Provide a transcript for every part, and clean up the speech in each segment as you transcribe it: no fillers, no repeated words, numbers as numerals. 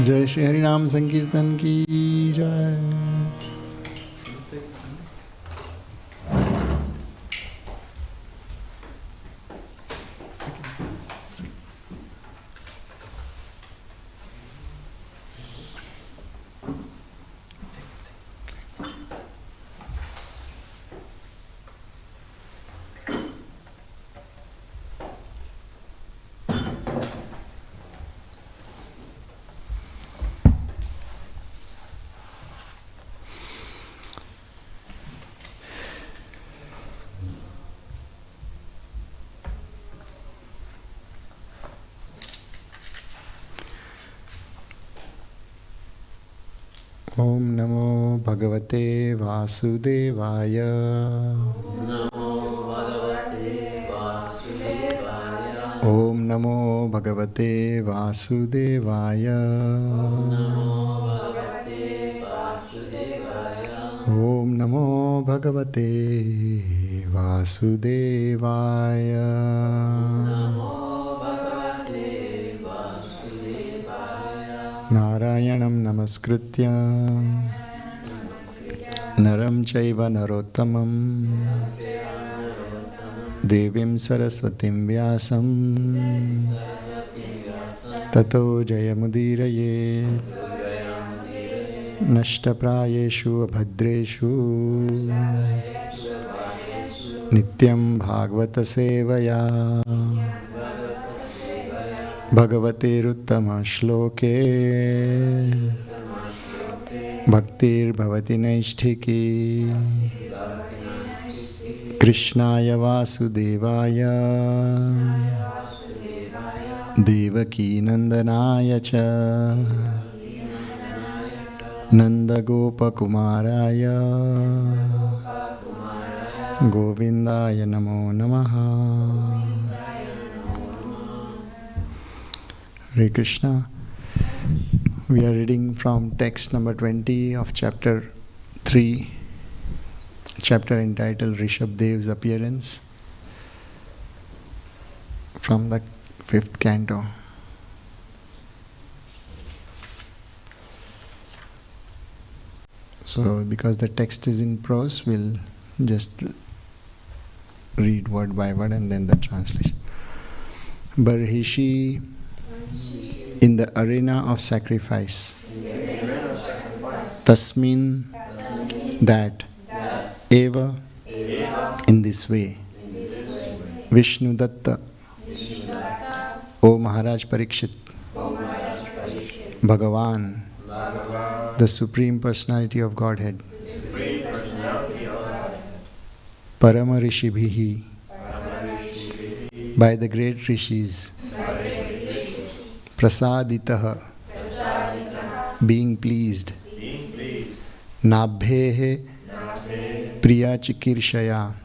जय श्री हरि नाम संकीर्तन की जय। ओम नमो भगवते वासुदेवाय। ओम नमो भगवते वासुदेवाय। ओम नमो भगवते वासुदेवाय। नारायणं नमस्कृत्य नरं चैव नरोत्तमं देवीं सरस्वतीं व्यासं ततो जयमुदीरयेत्। नष्टप्रायेषु अभद्रेषु नित्यं भागवतसेवया भगवतेरुत्तमश्लोके भक्तिर्भवति नैष्ठिकी। कृष्णाय वासुदेवाय देवकीनन्दनाय च नन्दगोपकुमाराय गोविन्दाय नमो नमः। Hare Krishna. We are reading from text number 20 of chapter 3, chapter entitled Rishabdev's Appearance, from the 5th canto. So, because the text is in prose, we'll just read word by word and then the translation. Barhishi in the arena of sacrifice. Tasmin, that. Eva, in this way. Vishnu Datta, O Maharaj Parikshit. Bhagavan, the Supreme Personality of Godhead. Parama Rishibhihi, by the great Rishis. Prasaditaha, being pleased. Nabhehe, Priya Chikirshaya,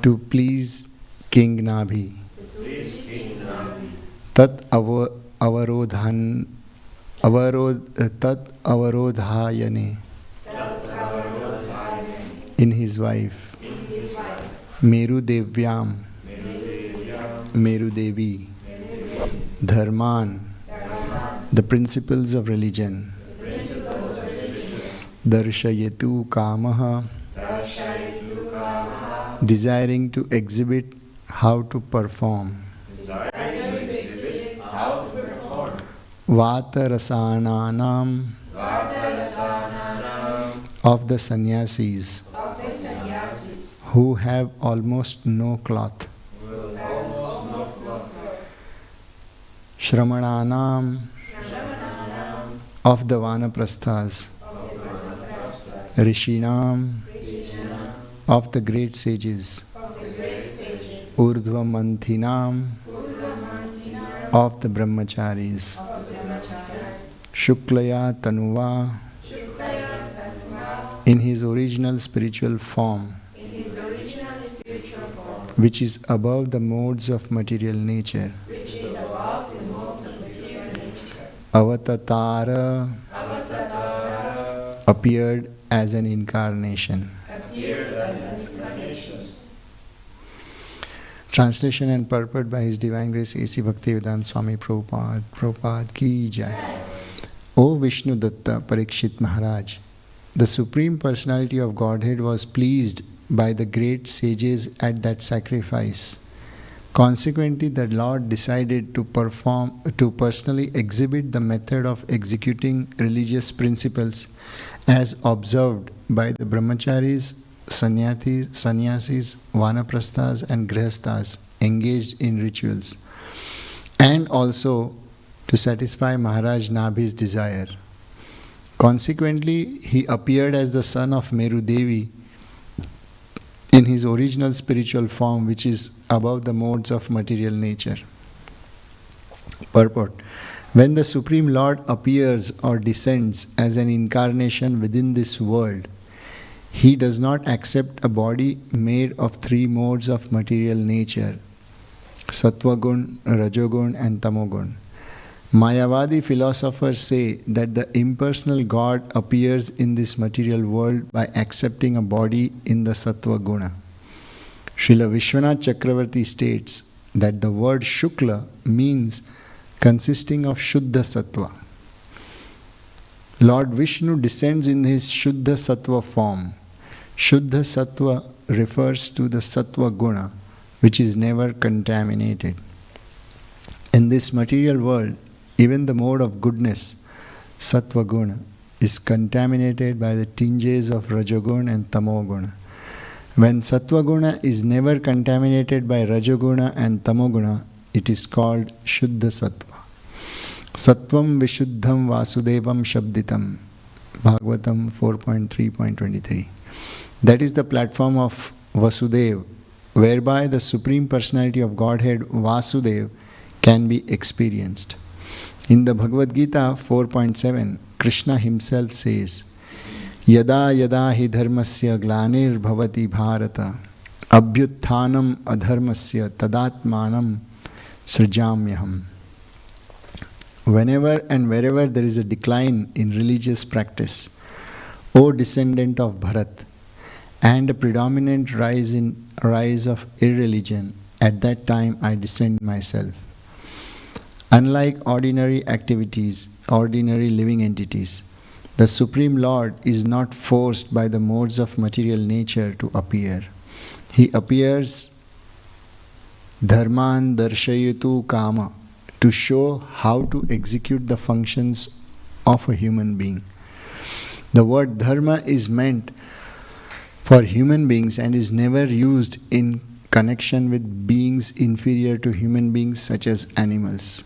to please King Nabhi. Tat avarodhayane, in his wife. Meru Devyam, Meru Devi. Dharman, the principles of religion. Darshayetu Kamaha, desiring to exhibit how to perform. Vatarasananam, of the sannyasis, who have almost no cloth. Shramananam, of the Vanaprasthas. Rishinam, of the great sages. Urdhvamanthinam, of the brahmacharis. Shuklaya Tanuva, in his original spiritual form, which is above the modes of material nature. Avatatara, appeared as an incarnation. Translation and purport by His Divine Grace A.C. Bhaktivedanta Swami Prabhupada. Prabhupada ki jai. O Vishnu Datta Parikshit Maharaj, the Supreme Personality of Godhead was pleased by the great sages at that sacrifice. Consequently, the Lord decided to personally exhibit the method of executing religious principles as observed by the brahmacharis, sannyasis, vanaprasthas and grihasthas engaged in rituals, and also to satisfy Maharaj Nabhi's desire. Consequently, he appeared as the son of Meru Devi in his original spiritual form, which is above the modes of material nature. Purport. When the Supreme Lord appears or descends as an incarnation within this world, He does not accept a body made of three modes of material nature, Sattva-gun, Rajogun and Tamogun. Mayavadi philosophers say that the impersonal God appears in this material world by accepting a body in the Sattva Guna. Srila Vishwanath Chakravarti states that the word Shukla means consisting of Shuddha Sattva. Lord Vishnu descends in his Shuddha Sattva form. Shuddha Sattva refers to the Sattva Guna, which is never contaminated. In this material world, even the mode of goodness, Sattva Guna, is contaminated by the tinges of Rajoguna and Tamoguna. When Sattva Guna is never contaminated by Rajoguna and Tamoguna, it is called Shuddha Sattva. Sattvam Vishuddham Vasudevam Shabditam, Bhagavatam 4.3.23. That is the platform of Vasudev, whereby the Supreme Personality of Godhead, Vasudev, can be experienced. In the Bhagavad Gita 4.7, Krishna himself says, Yada yada hi dharmasya glanir bhavati bharata abhyutthanam adharmasya tadatmanam srijamyaham. Whenever and wherever there is a decline in religious practice, O descendant of Bharat, and a predominant rise of irreligion, at that time I descend myself. Unlike ordinary activities, ordinary living entities, the Supreme Lord is not forced by the modes of material nature to appear. He appears dharman darshayatu kama, to show how to execute the functions of a human being. The word dharma is meant for human beings and is never used in connection with beings inferior to human beings such as animals.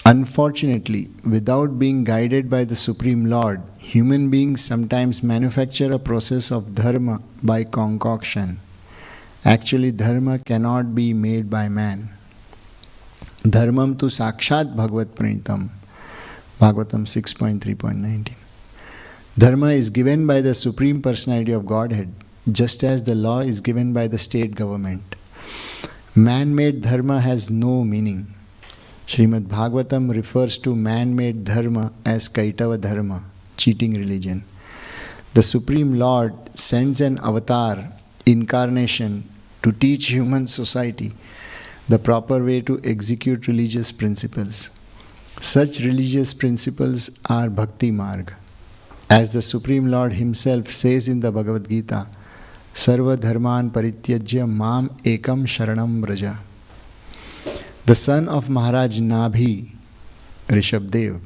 Unfortunately, without being guided by the Supreme Lord, human beings sometimes manufacture a process of dharma by concoction. Actually, dharma cannot be made by man. Dharmam tu sakshat bhagavad pranitam, Bhagavatam 6.3.19. Dharma is given by the Supreme Personality of Godhead, just as the law is given by the state government. Man-made dharma has no meaning. Srimad Bhagavatam refers to man-made dharma as Kaitava dharma, cheating religion. The Supreme Lord sends an avatar, incarnation, to teach human society the proper way to execute religious principles. Such religious principles are Bhakti Marg. As the Supreme Lord himself says in the Bhagavad Gita, Sarva dharman parityajya mam ekam sharanam vraja. The son of Maharaj Nabhi, Rishabdev,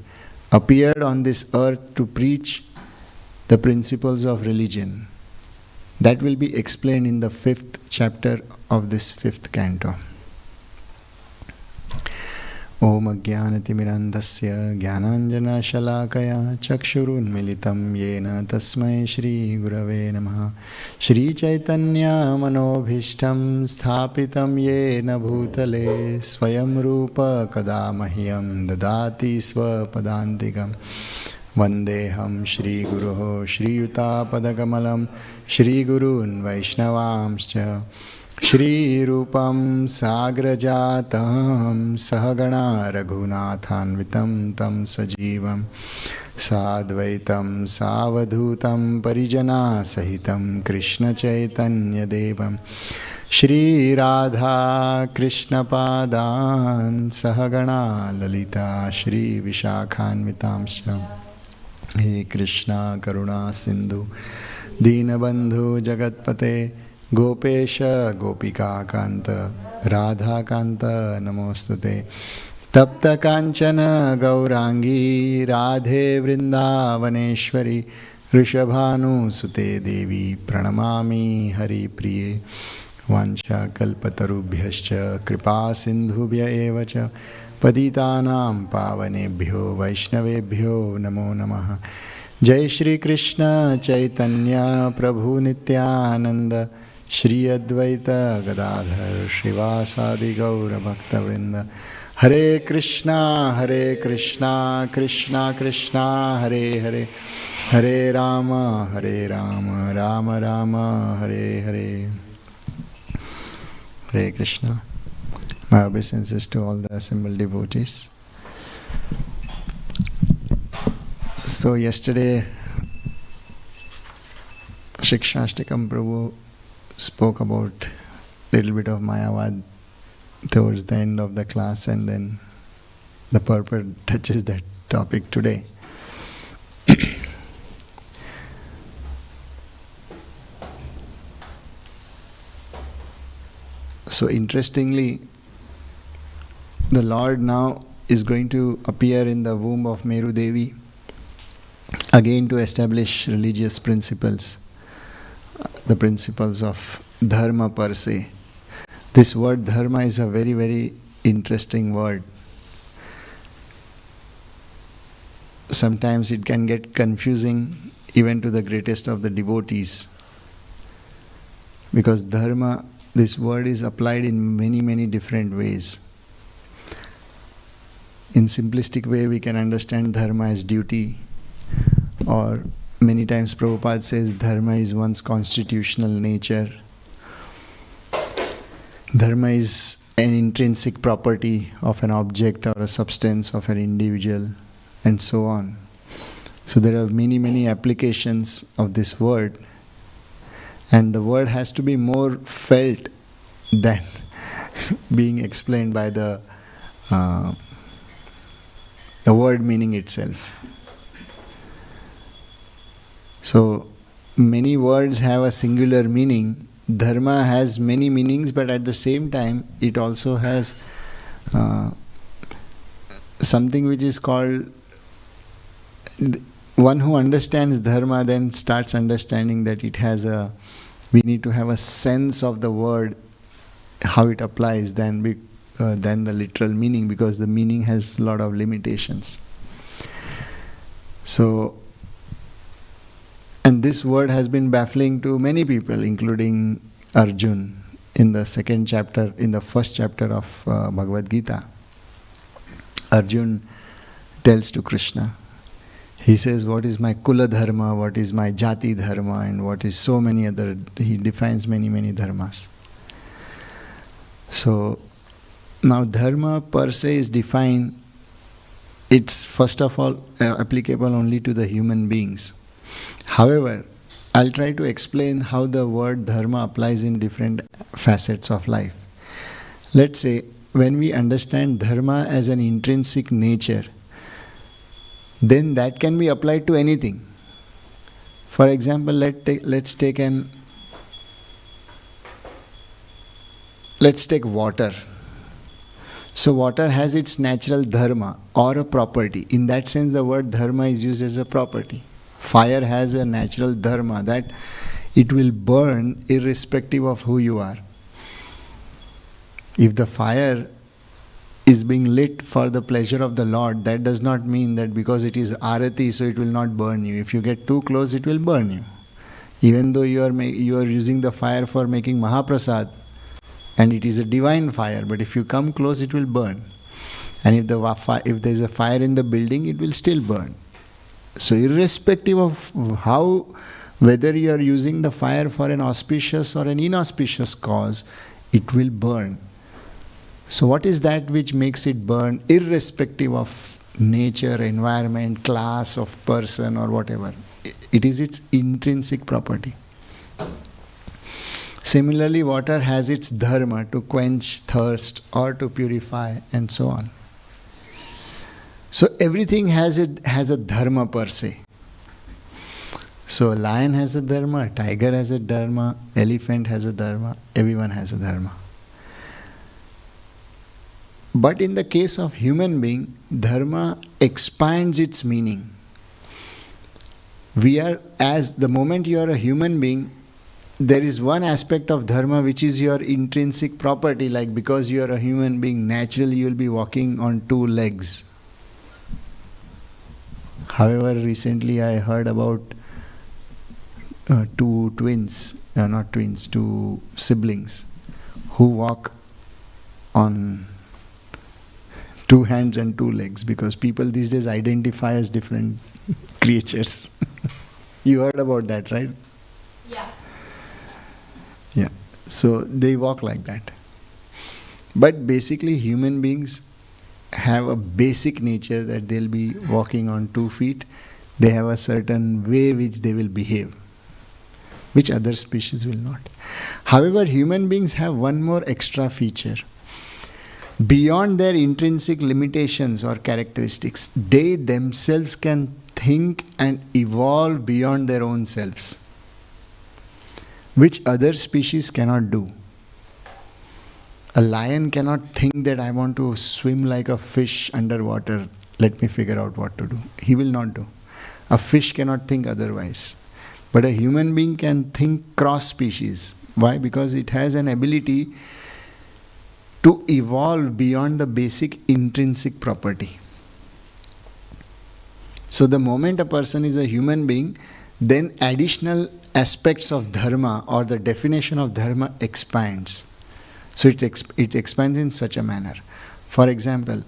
appeared on this earth to preach the principles of religion. That will be explained in the 5th chapter of this 5th canto. Om Ajnanatimirandasya Jnananjana Shalakaya Chakshurunmilitam Yena Tasmai Shri Gurave Namaha. Shri Chaitanya Manobhishtam Sthapitam Yena Bhutale Swayam Rupa Kadamahyam Dadati Swapadantikam Vandeham Shri Guruho Shri Yuta Padakamalam Shri Gurun Vaishnavamscha Shri Rupam Sagrajatam Sahagana Raghunathanvitam Tam Sajivam Sadvaitam Savadhutam Parijana Sahitam Krishna Chaitanya Devam Shri Radha Krishna Padan Sahagana Lalita Shri Vishakhanvitamsya He Krishna Karuna Sindhu Dinabandhu Jagatpate Gopesha Gopika Kanta Radha Kanta Namostute Tapta Kanchana Gaurangi Radhe Vrindavaneshwari Rishabhanu Sute Devi Pranamami Hari Priye Vancha Kalpatarubhyascha Kripa Sindhubhya Evacha Patitanam Pavanebhyo Vaishnavebhyo Namo Namaha Jai Shri Krishna Chaitanya Prabhu Nityananda Shri Advaita Gadadhar Shrivasadi Gaura Bhakta Vrinda Hare Krishna Krishna Krishna Hare Hare Hare Rama Rama Rama Hare Hare Hare Krishna. My obeisances to all the assembled devotees. So yesterday Shikshashtakam Prabhu spoke about a little bit of Mayavad towards the end of the class, and then the purport touches that topic today. So interestingly, the Lord now is going to appear in the womb of Meru Devi again to establish religious principles, the principles of dharma per se. This word dharma is a very, very interesting word. Sometimes it can get confusing even to the greatest of the devotees, because dharma, this word is applied in many, many different ways. In simplistic way, we can understand dharma as duty, or many times Prabhupada says dharma is one's constitutional nature. Dharma is an intrinsic property of an object or a substance of an individual, and so on. So there are many, many applications of this word, and the word has to be more felt than being explained by the word meaning itself. So many words have a singular meaning. Dharma has many meanings, but at the same time it also has something which is called, one who understands dharma then starts understanding that it has we need to have a sense of the word, how it applies, than the literal meaning, because the meaning has a lot of limitations. So, and this word has been baffling to many people, including Arjun, in the first chapter of Bhagavad Gita. Arjun tells to Krishna, he says, what is my Kula Dharma, what is my Jati Dharma, and what is so many other, he defines many, many dharmas. So, now dharma per se is defined, it's first of all applicable only to the human beings. However, I'll try to explain how the word dharma applies in different facets of life. Let's say, when we understand dharma as an intrinsic nature, then that can be applied to anything. For example, let's take water. So water has its natural dharma or a property. In that sense, the word dharma is used as a property. Fire has a natural dharma that it will burn irrespective of who you are. If the fire is being lit for the pleasure of the Lord, that does not mean that because it is arati, so it will not burn you. If you get too close, it will burn you. Even though you are using the fire for making Mahaprasad, and it is a divine fire, but if you come close, it will burn. And if there is a fire in the building, it will still burn. So irrespective of whether you are using the fire for an auspicious or an inauspicious cause, it will burn. So what is that which makes it burn, irrespective of nature, environment, class of person or whatever? It is its intrinsic property. Similarly, water has its dharma to quench thirst or to purify and so on. So everything has a dharma per se. So a lion has a dharma, a tiger has a dharma, elephant has a dharma, everyone has a dharma. But in the case of human being, dharma expands its meaning. The moment you are a human being, there is one aspect of dharma which is your intrinsic property, like because you are a human being, naturally you will be walking on two legs. However, recently I heard about two siblings who walk on two hands and two legs, because people these days identify as different creatures. You heard about that, right? Yeah. Yeah. So they walk like that. But basically human beings have a basic nature that they'll be walking on 2 feet. They have a certain way which they will behave, which other species will not. However, human beings have one more extra feature. Beyond their intrinsic limitations or characteristics, they themselves can think and evolve beyond their own selves, which other species cannot do. A lion cannot think that I want to swim like a fish underwater, let me figure out what to do. He will not do. A fish cannot think otherwise. But a human being can think cross species. Why? Because it has an ability to evolve beyond the basic intrinsic property. So the moment a person is a human being, then additional aspects of dharma or the definition of dharma expands. So it expands in such a manner. For example,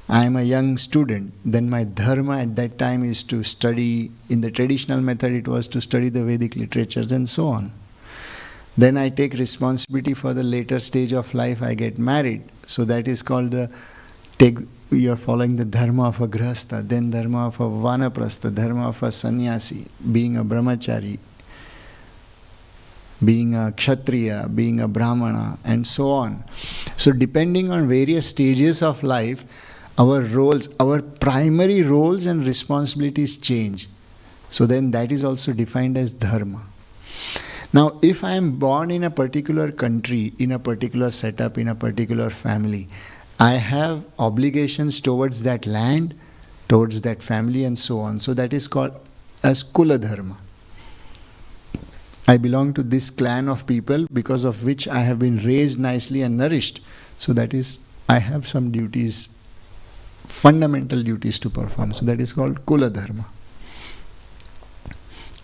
I am a young student, then my dharma at that time is to study, in the traditional method it was to study the Vedic literatures and so on. Then I take responsibility for the later stage of life, I get married. So that is called you are following the dharma of a grihastha, then dharma of a vanaprastha, dharma of a sannyasi, being a brahmachari, being a kshatriya, being a brahmana, and so on. So depending on various stages of life, our roles, our primary roles and responsibilities change. So then that is also defined as dharma. Now, if I am born in a particular country, in a particular setup, in a particular family, I have obligations towards that land, towards that family and so on. So that is called as Kula Dharma. I belong to this clan of people because of which I have been raised nicely and nourished. So that is, I have some duties, fundamental duties to perform. So that is called Kula Dharma.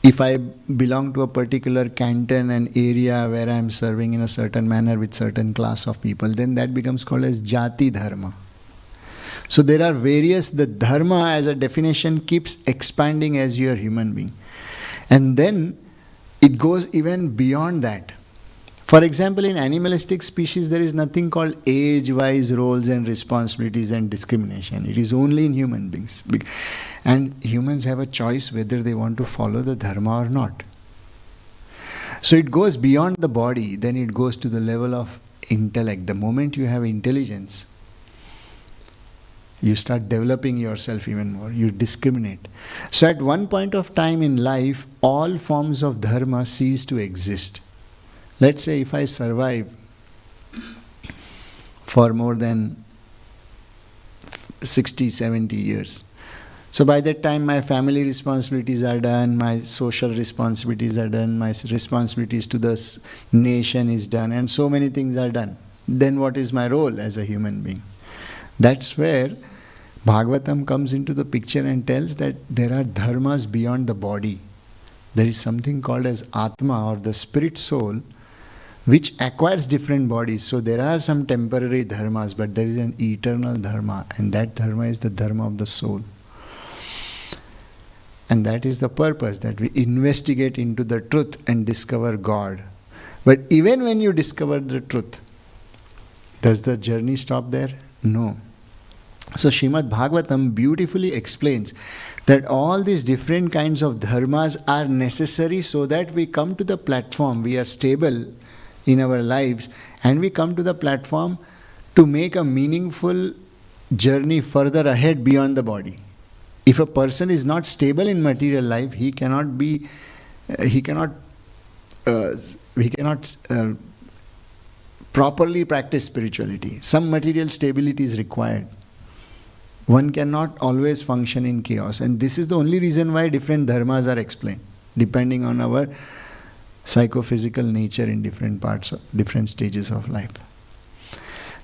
If I belong to a particular canton and area where I am serving in a certain manner with certain class of people, then that becomes called as Jati Dharma. So there are the dharma as a definition keeps expanding as you are human being. And then it goes even beyond that. For example, in animalistic species, there is nothing called age-wise roles and responsibilities and discrimination. It is only in human beings. And humans have a choice whether they want to follow the dharma or not. So it goes beyond the body, then it goes to the level of intellect. The moment you have intelligence, you start developing yourself even more. You discriminate. So at one point of time in life, all forms of dharma cease to exist. Let's say if I survive for more than 60, 70 years. So by that time my family responsibilities are done, my social responsibilities are done, my responsibilities to the nation is done, and so many things are done. Then what is my role as a human being? That's where Bhagavatam comes into the picture and tells that there are dharmas beyond the body. There is something called as Atma or the spirit soul, which acquires different bodies. So there are some temporary dharmas, but there is an eternal dharma, and that dharma is the dharma of the soul. And that is the purpose, that we investigate into the truth and discover God. But even when you discover the truth, does the journey stop there? No. So Srimad Bhagavatam beautifully explains that all these different kinds of dharmas are necessary so that we come to the platform, we are stable, in our lives, and we come to the platform to make a meaningful journey further ahead beyond the body. If a person is not stable in material life, he cannot be, he cannot properly practice spirituality. Some material stability is required. One cannot always function in chaos, and this is the only reason why different dharmas are explained, depending on our psychophysical nature in different parts, different stages of life.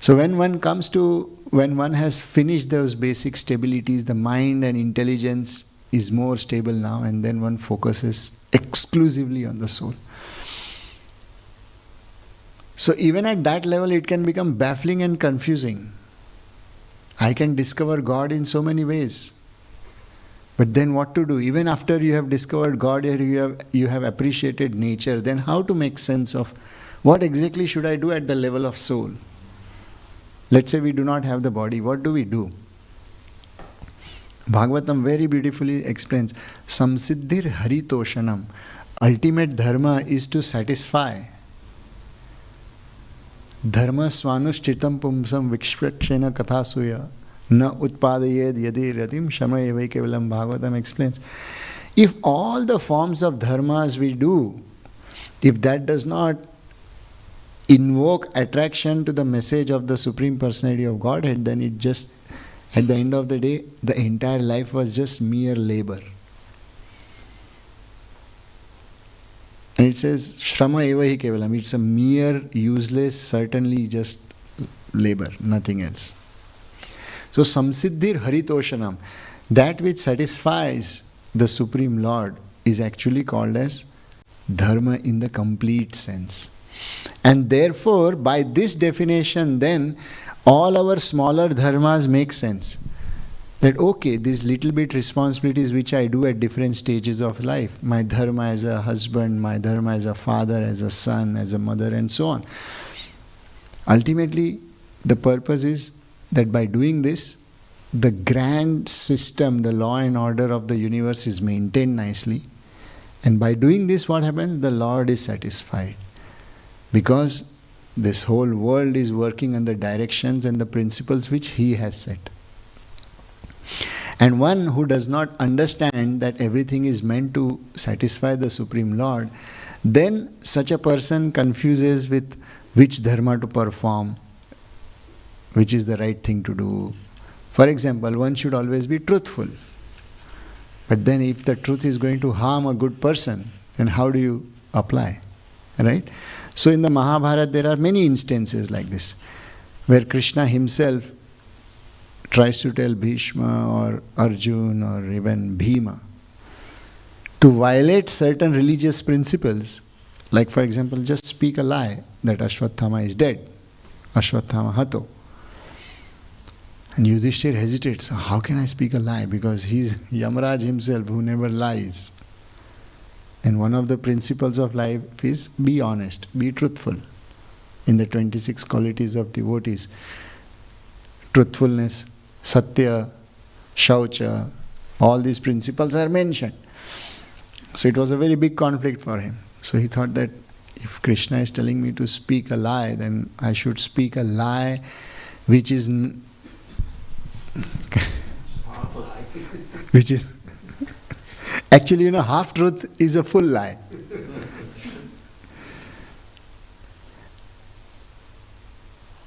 So when one has finished those basic stabilities, the mind and intelligence is more stable now, and then one focuses exclusively on the soul. So even at that level, it can become baffling and confusing. I can discover God in so many ways. But then what to do? Even after you have discovered God, you have appreciated nature, then how to make sense of what exactly should I do at the level of soul? Let's say we do not have the body, what do we do? Bhagavatam very beautifully explains, Samsiddhir haritoshanam. Ultimate dharma is to satisfy. Dharma swanushchitam pumsam vikshvakshena kathasuya na utpadayed yadi ratim shamayevai kevalam. Bhagavatam explains, if all the forms of dharmas we do, if that does not invoke attraction to the message of the Supreme Personality of Godhead, then it just, at the end of the day, the entire life was just mere labor. And it says, Shrama eva hi kevalam. It's a mere, useless, certainly just labor, nothing else. So, samsiddhir haritoshanam, that which satisfies the Supreme Lord is actually called as dharma in the complete sense. And therefore, by this definition, then, all our smaller dharmas make sense. That okay, these little bit responsibilities which I do at different stages of life, my dharma as a husband, my dharma as a father, as a son, as a mother, and so on. Ultimately, the purpose is that by doing this, the grand system, the law and order of the universe is maintained nicely. And by doing this, what happens? The Lord is satisfied. Because this whole world is working on the directions and the principles which He has set. And one who does not understand that everything is meant to satisfy the Supreme Lord, then such a person confuses with which dharma to perform, which is the right thing to do. For example, one should always be truthful. But then if the truth is going to harm a good person, then how do you apply? Right? So in the Mahabharata there are many instances like this, where Krishna himself tries to tell Bhishma or Arjun or even Bhima to violate certain religious principles, like for example, just speak a lie that Ashwatthama is dead, Ashwatthama hato. And Yudhishthir hesitates, how can I speak a lie? Because he's Yamaraj himself who never lies. And one of the principles of life is be honest, be truthful. In the 26 qualities of devotees, truthfulness, satya, shaucha, all these principles are mentioned. So it was a very big conflict for him. So he thought that if Krishna is telling me to speak a lie, then I should speak a lie which is which is actually, half truth is a full lie.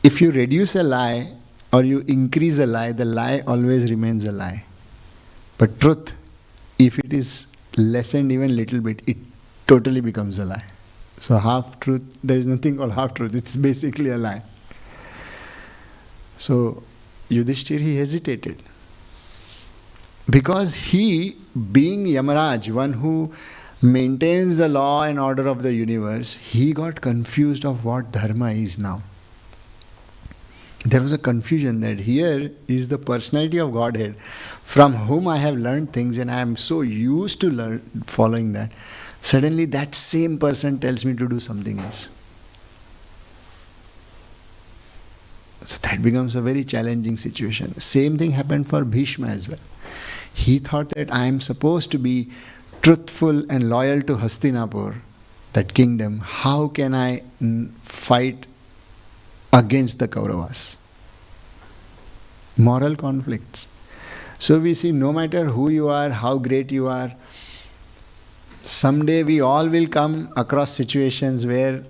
If you reduce a lie or you increase a lie, the lie always remains a lie. But truth, if it is lessened even little bit, it totally becomes a lie. So half truth, there is nothing called half truth, it's basically a lie. So Yudhishthir, he hesitated. Because he, being Yamaraj, one who maintains the law and order of the universe, he got confused of what dharma is now. There was a confusion that here is the personality of Godhead from whom I have learned things and I am so used to following that. Suddenly that same person tells me to do something else. So that becomes a very challenging situation. Same thing happened for Bhishma as well. He thought that I am supposed to be truthful and loyal to Hastinapur, that kingdom, how can I fight against the Kauravas? Moral conflicts. So we see, no matter who you are, how great you are, someday we all will come across situations where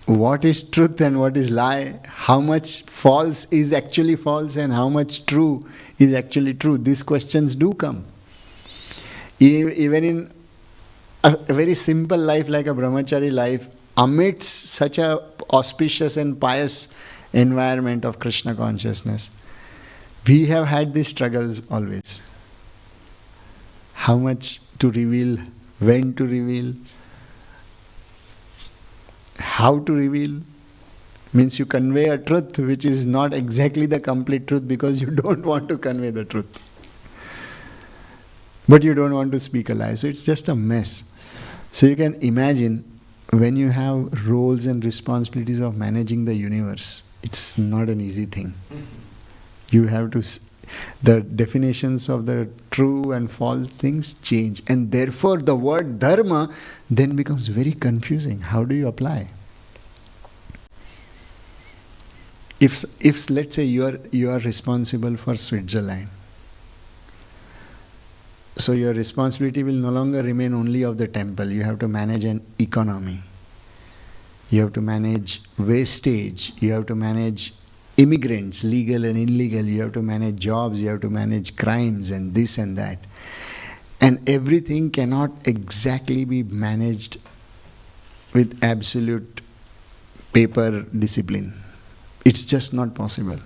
what is truth and what is lie, how much false is actually false and how much true is actually true. These questions do come. Even in a very simple life like a brahmachari life, amidst such a auspicious and pious environment of Krishna consciousness, we have had these struggles always. How much to reveal, when to reveal, how to reveal. Means you convey a truth which is not exactly the complete truth because you don't want to convey the truth. But you don't want to speak a lie. So it's just a mess. So you can imagine when you have roles and responsibilities of managing the universe, it's not an easy thing. You have to, the definitions of the true and false things change. And therefore the word dharma then becomes very confusing. How do you apply? If let's say you are responsible for Switzerland, so your responsibility will no longer remain only of the temple. You have to manage an economy. You have to manage wastage. You have to manage immigrants, legal and illegal. You have to manage jobs. You have to manage crimes and this and that. And everything cannot exactly be managed with absolute paper discipline. It's just not possible.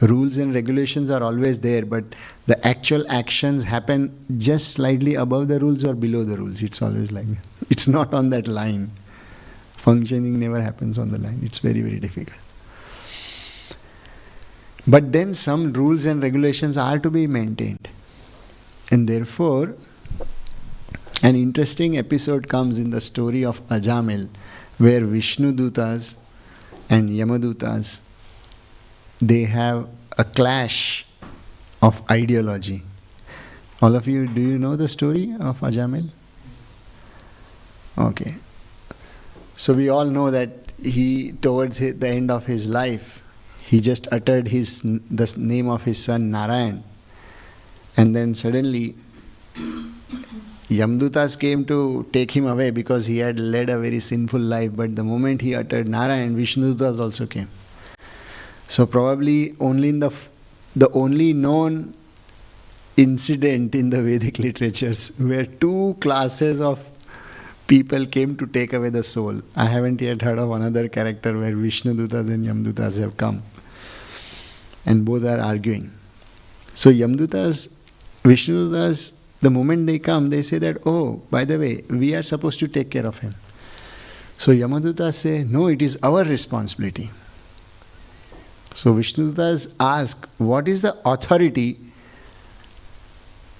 Rules and regulations are always there, but the actual actions happen just slightly above the rules or below the rules. It's always like that. It's not on that line. Functioning never happens on the line. It's very, very difficult. But then some rules and regulations are to be maintained. And therefore, an interesting episode comes in the story of Ajamil, where Vishnu Dutas and Yamadutas, they have a clash of ideology. All of you, do you know the story of Ajamil? Okay. So we all know that he, towards the end of his life, he just uttered the name of his son Narayan. And then suddenly, Yamdutas came to take him away because he had led a very sinful life. But the moment he uttered Narayan, Vishnudutas also came. So probably only in the only known incident in the Vedic literatures where two classes of people came to take away the soul. I haven't yet heard of another character where Vishnudutas and Yamdutas have come. And both are arguing. So Vishnudutas, the moment they come, they say that, oh, by the way, we are supposed to take care of him. So Yamadutas say, no, it is our responsibility. So Vishnudutas ask, what is the authority,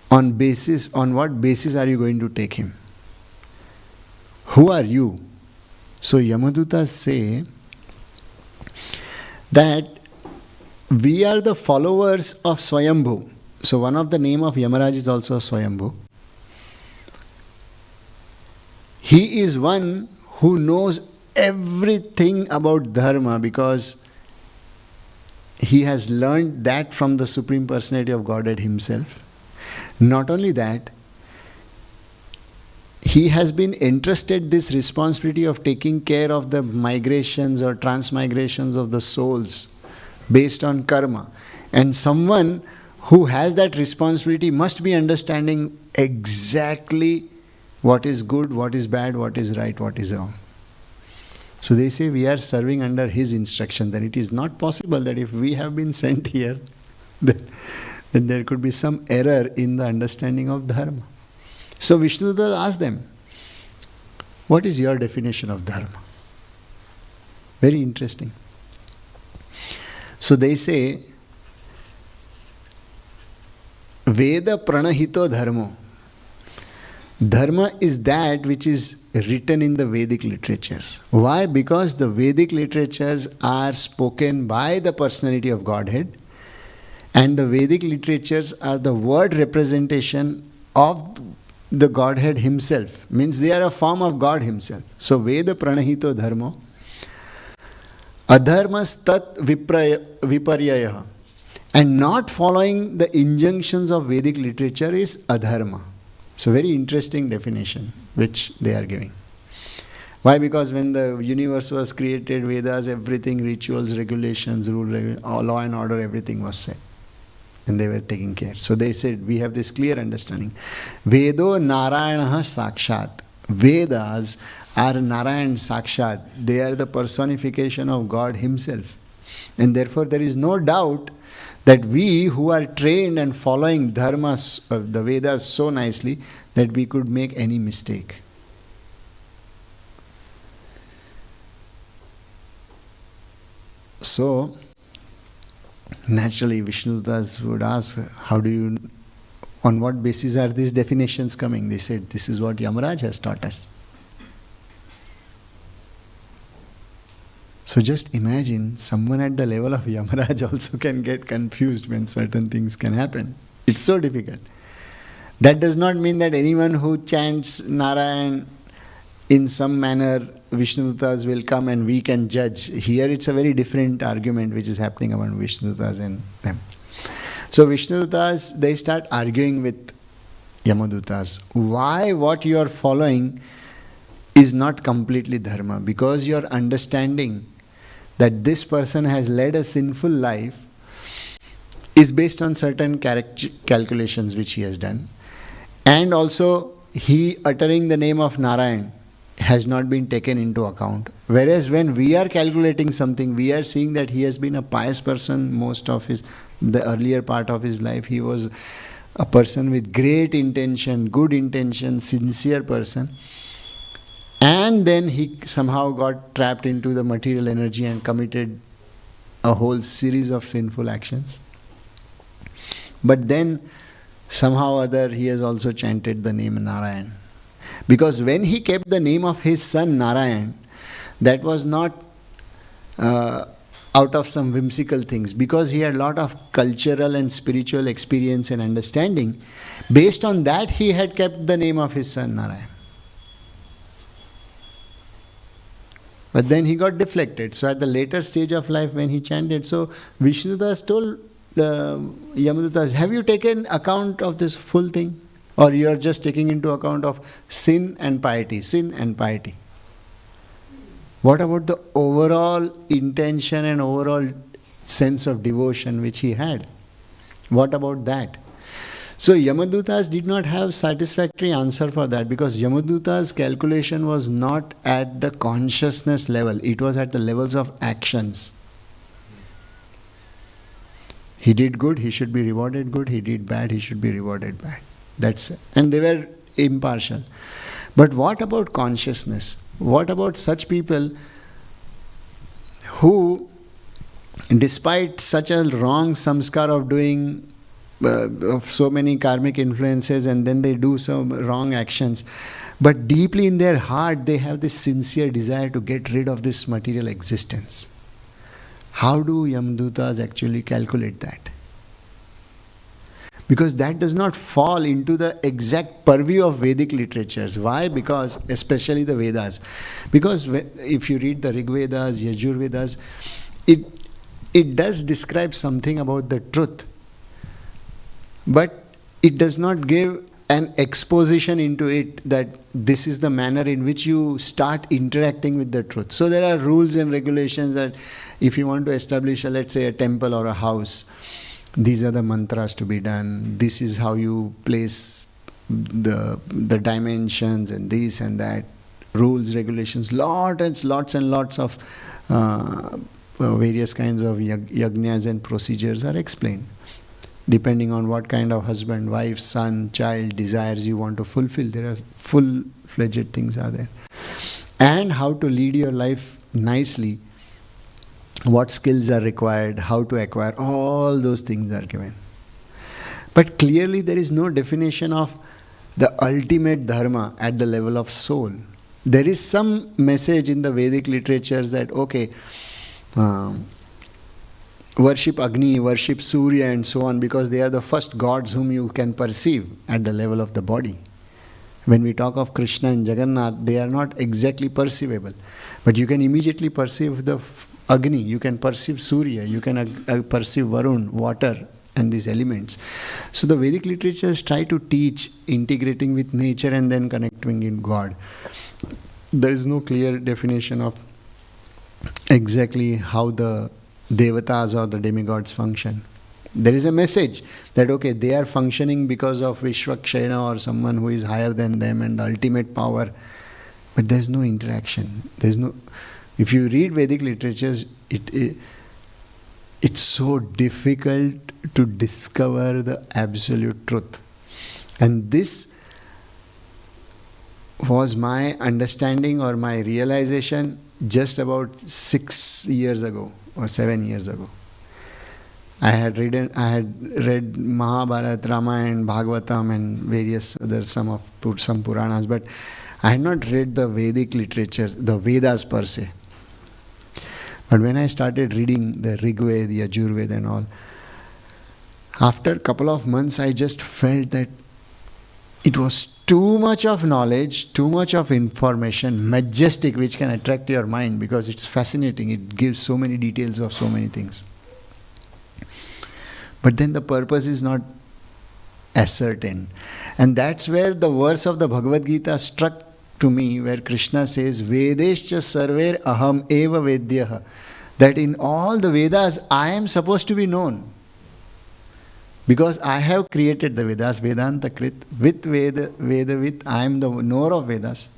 on what basis are you going to take him? Who are you? So Yamadutas say that we are the followers of Swayambhu. So one of the name of Yamaraj is also Swayambhu. He is one who knows everything about dharma because he has learned that from the Supreme Personality of Godhead himself. Not only that, he has been entrusted this responsibility of taking care of the migrations or transmigrations of the souls based on karma. And someone who has that responsibility must be understanding exactly what is good, what is bad, what is right, what is wrong. So they say we are serving under his instruction. Then it is not possible that if we have been sent here, then there could be some error in the understanding of dharma. So Vishnudutas asked them, what is your definition of dharma? Very interesting. So they say, Veda pranahito dharmo. Dharma is that which is written in the Vedic literatures. Why? Because the Vedic literatures are spoken by the personality of Godhead, and the Vedic literatures are the word representation of the Godhead himself. Means they are a form of God himself. So Veda pranahito dharma. Adharmas tat viparyaya. And not following the injunctions of Vedic literature is adharma. So very interesting definition which they are giving. Why? Because when the universe was created, Vedas, everything, rituals, regulations, law and order, everything was set. And they were taking care. So they said, we have this clear understanding. Vedo Narayanaha Sakshat. Vedas are Narayan Sakshat. They are the personification of God himself. And therefore there is no doubt that we who are trained and following dharmas, the Vedas so nicely, that we could make any mistake. So, naturally Vishnudas would ask, on what basis are these definitions coming? They said, this is what Yamaraj has taught us. So just imagine, someone at the level of Yamaraj also can get confused when certain things can happen. It's so difficult. That does not mean that anyone who chants Narayan in some manner, Vishnudutas will come and we can judge. Here it's a very different argument which is happening among Vishnudutas and them. So Vishnudutas, they start arguing with Yamadutas. Why what you are following is not completely dharma? Because your understanding that this person has led a sinful life is based on certain calculations which he has done. And also he uttering the name of Narayan has not been taken into account. Whereas when we are calculating something, we are seeing that he has been a pious person the earlier part of his life. He was a person with great intention, good intention, sincere person. And then he somehow got trapped into the material energy and committed a whole series of sinful actions. But then somehow or other he has also chanted the name Narayan. Because when he kept the name of his son Narayan, that was not out of some whimsical things, because he had a lot of cultural and spiritual experience and understanding. Based on that, he had kept the name of his son Narayan. But then he got deflected. So at the later stage of life when he chanted, so Vishnudas told Yamadutas, have you taken account of this full thing? Or you are just taking into account of sin and piety, sin and piety? What about the overall intention and overall sense of devotion which he had? What about that? So Yamadutas did not have satisfactory answer for that, because Yamaduta's calculation was not at the consciousness level, it was at the levels of actions. He did good, he should be rewarded good. He did bad, he should be rewarded bad. That's it. And they were impartial. But what about consciousness? What about such people who, despite such a wrong samskar of doing of so many karmic influences, and then they do some wrong actions, but deeply in their heart they have this sincere desire to get rid of this material existence? How do Yamadutas actually calculate that? Because that does not fall into the exact purview of Vedic literatures. Why? Because, especially the Vedas. Because if you read the Rig Vedas, Yajur Vedas, it does describe something about the truth. But it does not give an exposition into it that this is the manner in which you start interacting with the truth. So there are rules and regulations that if you want to establish, let's say, a temple or a house, these are the mantras to be done, this is how you place the dimensions and this and that, rules, regulations, lots and lots of various kinds of yajnas and procedures are explained. Depending on what kind of husband, wife, son, child, desires you want to fulfill, there are full-fledged things are there. And how to lead your life nicely, what skills are required, how to acquire, all those things are given. But clearly there is no definition of the ultimate dharma at the level of soul. There is some message in the Vedic literatures that, okay, worship Agni, worship Surya and so on, because they are the first gods whom you can perceive at the level of the body. When we talk of Krishna and Jagannath, they are not exactly perceivable. But you can immediately perceive the Agni, you can perceive Surya, you can perceive Varun, water, and these elements. So the Vedic literatures try to teach integrating with nature and then connecting in God. There is no clear definition of exactly how the devatas or the demigods function. There is a message that okay, they are functioning because of Vishwakshena or someone who is higher than them and the ultimate power, but there is no interaction. There is no. If you read Vedic literatures, it's so difficult to discover the absolute truth. And this was my understanding or my realization just about 6 years ago or 7 years ago. I had read Mahabharata, Ramayana, Bhagavatam and various other some Puranas, but I had not read the Vedic literatures, the Vedas per se. But when I started reading the Rig Veda, the Yajurveda and all, after a couple of months I just felt that it was too much of knowledge, too much of information, majestic, which can attract your mind because it's fascinating. It gives so many details of so many things. But then the purpose is not ascertained. And that's where the verse of the Bhagavad Gita struck to me, where Krishna says, Vedescha sarver aham eva vedyaha. That in all the Vedas, I am supposed to be known. Because I have created the Vedas, Vedanta Krit, with Vedavit, I am the knower of Vedas.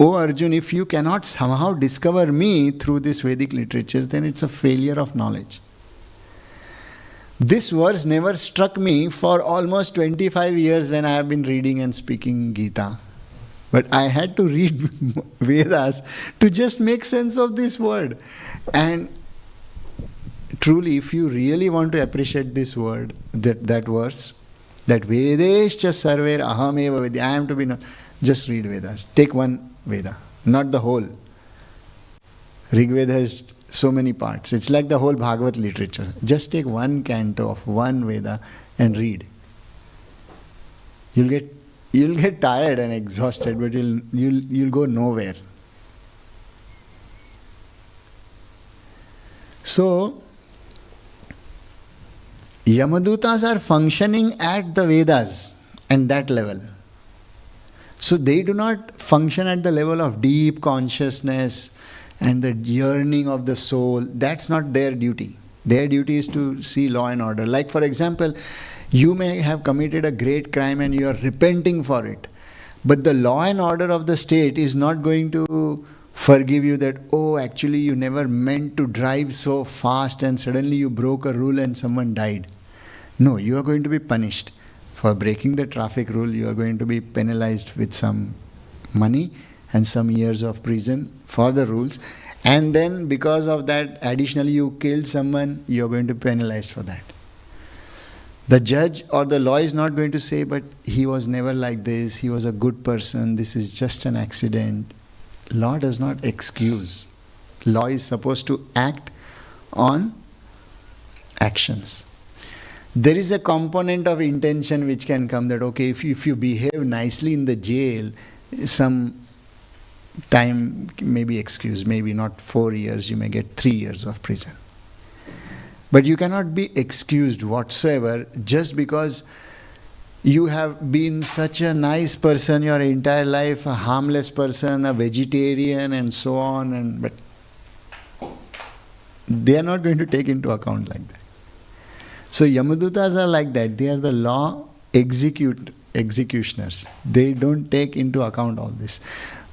O Arjun, if you cannot somehow discover me through this Vedic literatures, then it's a failure of knowledge. This verse never struck me for almost 25 years when I have been reading and speaking Gita. But I had to read Vedas to just make sense of this word. And truly, if you really want to appreciate this word, that verse, that Vedescha sarver aham eva vedya, I am to be known, just read Vedas. Take one Veda, not the whole. Rig Veda has so many parts. It's like the whole Bhagavad literature. Just take one canto of one Veda and read. You'll get tired and exhausted, but you'll go nowhere. So Yamadutas are functioning at the Vedas and that level. So they do not function at the level of deep consciousness and the yearning of the soul. That's not their duty. Their duty is to see law and order. Like for example, you may have committed a great crime and you are repenting for it. But the law and order of the state is not going to forgive you that, oh, actually you never meant to drive so fast and suddenly you broke a rule and someone died. No, you are going to be punished. For breaking the traffic rule, you are going to be penalized with some money and some years of prison for the rules. And then because of that, additionally you killed someone, you are going to be penalized for that. The judge or the law is not going to say, but he was never like this, he was a good person, this is just an accident. Law does not excuse. Law is supposed to act on actions. There is a component of intention which can come that, okay, if you behave nicely in the jail, some time may be excused, maybe not 4 years, you may get 3 years of prison. But you cannot be excused whatsoever just because you have been such a nice person your entire life, a harmless person, a vegetarian and so on. But they are not going to take into account like that. So Yamadutas are like that. They are the law executioners. They don't take into account all this.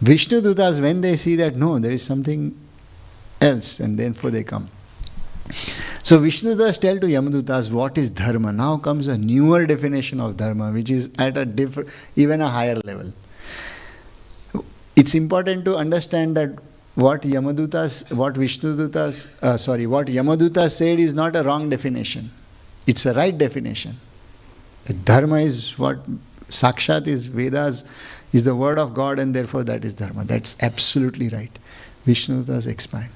Vishnu Dutas, when they see that no, there is something else, and therefore they come. So Vishnudutas tell to Yamadutas what is dharma. Now comes a newer definition of dharma, which is at a even a higher level. It's important to understand that what Yamadutas said is not a wrong definition. It's a right definition. That dharma is what Sakshat is, Vedas is the word of God, and therefore that is dharma. That's absolutely right. Vishnudutas expand.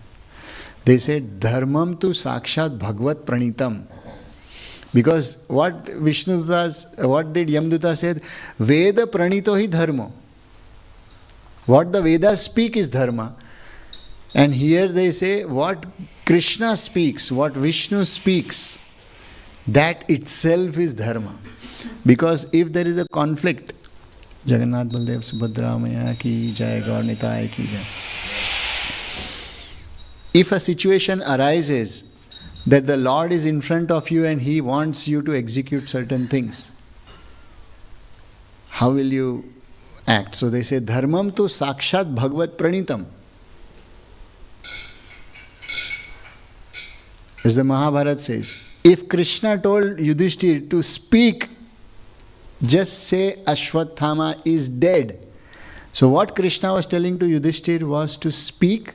They said, Dharmam tu Sakshat Bhagavad Pranitam. Because what did Yamduta said? Veda pranito hi dharma. What the Vedas speak is dharma. And here they say what Krishna speaks, what Vishnu speaks, that itself is dharma. Because if there is a conflict, Jagannatha Baldev Subhadra Maya ki jai, Gaur Nitai ki jai. If a situation arises that the Lord is in front of you and He wants you to execute certain things, how will you act? So they say, Dharmam tu sakshat bhagvat pranitam. As the Mahabharata says, if Krishna told Yudhishthir to speak, just say Ashwathama is dead. So what Krishna was telling to Yudhishthir was to speak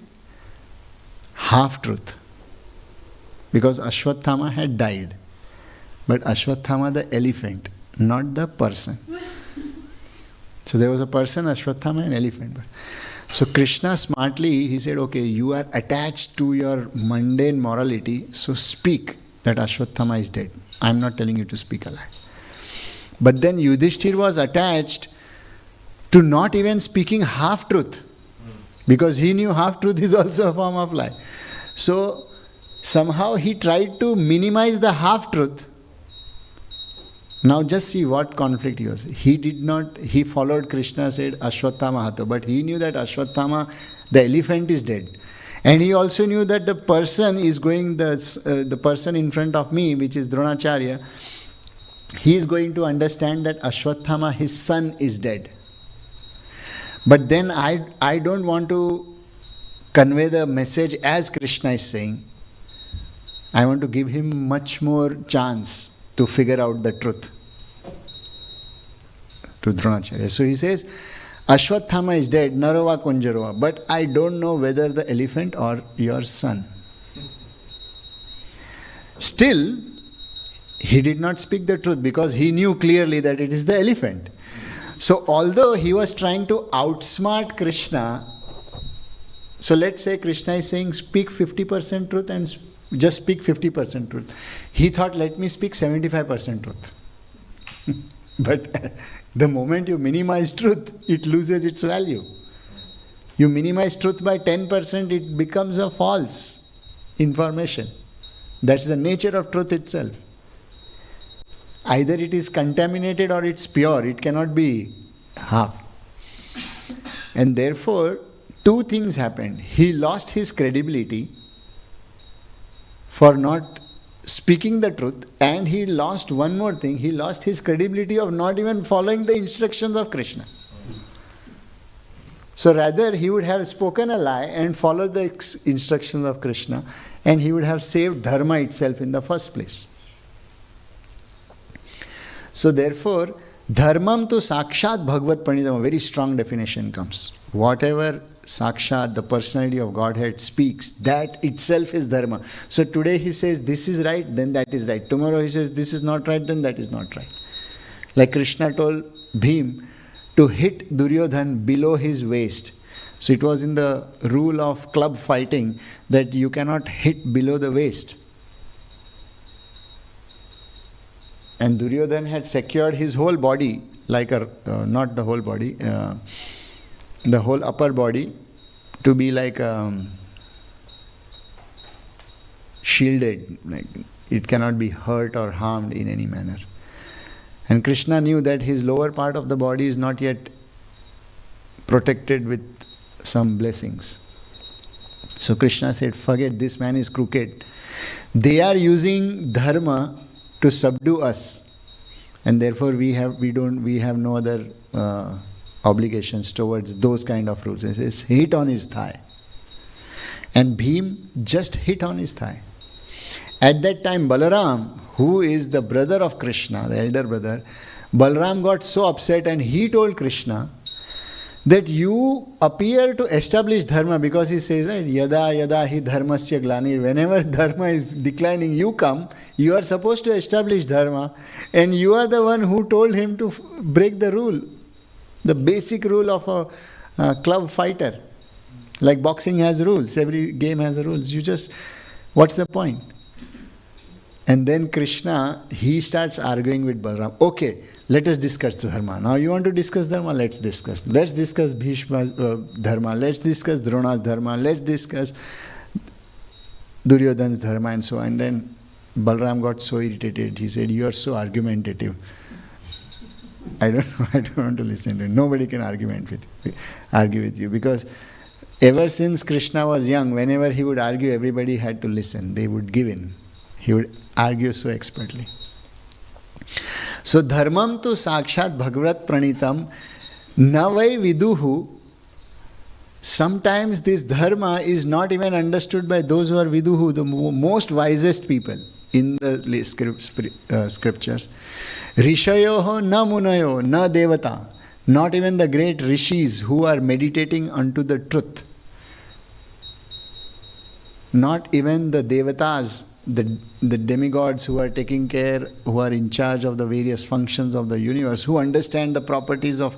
half-truth. Because Ashwathama had died. But Ashwathama the elephant, not the person. So there was a person, Ashwathama, and elephant. So Krishna smartly, he said, okay, you are attached to your mundane morality, so speak that Ashwathama is dead. I am not telling you to speak a lie. But then Yudhishthir was attached to not even speaking half-truth. Because he knew half-truth is also a form of lie. So somehow he tried to minimize the half-truth. Now just see what conflict he was. He followed Krishna, said Ashwathama Hato, but he knew that Ashwathama, the elephant, is dead. And he also knew that the person is going, the person in front of me, which is Dronacharya, he is going to understand that Ashwathama, his son, is dead. But then I don't want to convey the message as Krishna is saying. I want to give him much more chance to figure out the truth to Dronacharya. So he says, Ashwathama is dead, Narova Kunjarova, but I don't know whether the elephant or your son. Still, he did not speak the truth because he knew clearly that it is the elephant. So although he was trying to outsmart Krishna, so let's say Krishna is saying speak 50% truth and just speak 50% truth. He thought, let me speak 75% truth. But the moment you minimize truth, it loses its value. You minimize truth by 10%, it becomes a false information. That's the nature of truth itself. Either it is contaminated or it's pure. It cannot be half. And therefore, two things happened. He lost his credibility for not speaking the truth, and he lost one more thing. He lost his credibility of not even following the instructions of Krishna. So rather he would have spoken a lie and followed the instructions of Krishna, and he would have saved dharma itself in the first place. So therefore, dharmam to sakshat bhagavad pranidam, a very strong definition comes. Whatever sakshat, the personality of Godhead, speaks, that itself is dharma. So today he says this is right, then that is right. Tomorrow he says this is not right, then that is not right. Like Krishna told Bhim to hit Duryodhan below his waist. So it was in the rule of club fighting that you cannot hit below the waist. And Duryodhan had secured his whole body, like not the whole body, the whole upper body to be like shielded, like it cannot be hurt or harmed in any manner. And Krishna knew that his lower part of the body is not yet protected with some blessings. So Krishna said, forget, this man is crooked. They are using dharma to subdue us, and therefore we have no other obligations towards those kind of rules. It says, hit on his thigh. And Bhim just hit on his thigh. At that time, Balaram, who is the brother of Krishna, the elder brother, Balaram got so upset and he told Krishna that you appear to establish dharma, because he says, right, yada yada hi dharmasya glanir, whenever dharma is declining, you come, you are supposed to establish dharma, and you are the one who told him to break the rule, the basic rule of a club fighter. Like boxing has rules, every game has rules. You just, what's the point? And then Krishna, he starts arguing with Balram. Okay, let us discuss dharma. Now you want to discuss dharma? Let's discuss. Let's discuss Bhishma's dharma. Let's discuss Drona's dharma. Let's discuss Duryodhana's dharma and so on. And then Balram got so irritated. He said, "You are so argumentative. I don't want to listen to you. Nobody can argue with you because ever since Krishna was young, whenever he would argue, everybody had to listen. They would give in. He would argue so expertly. So dharmam tu sakshat bhagavat pranitam navai viduhu. Sometimes this dharma is not even understood by those who are viduhu, the most wisest people in the scriptures. Rishayoho na munayo na devata. Not even the great rishis who are meditating unto the truth. Not even the devatas, the demigods who are taking care, who are in charge of the various functions of the universe, who understand the properties of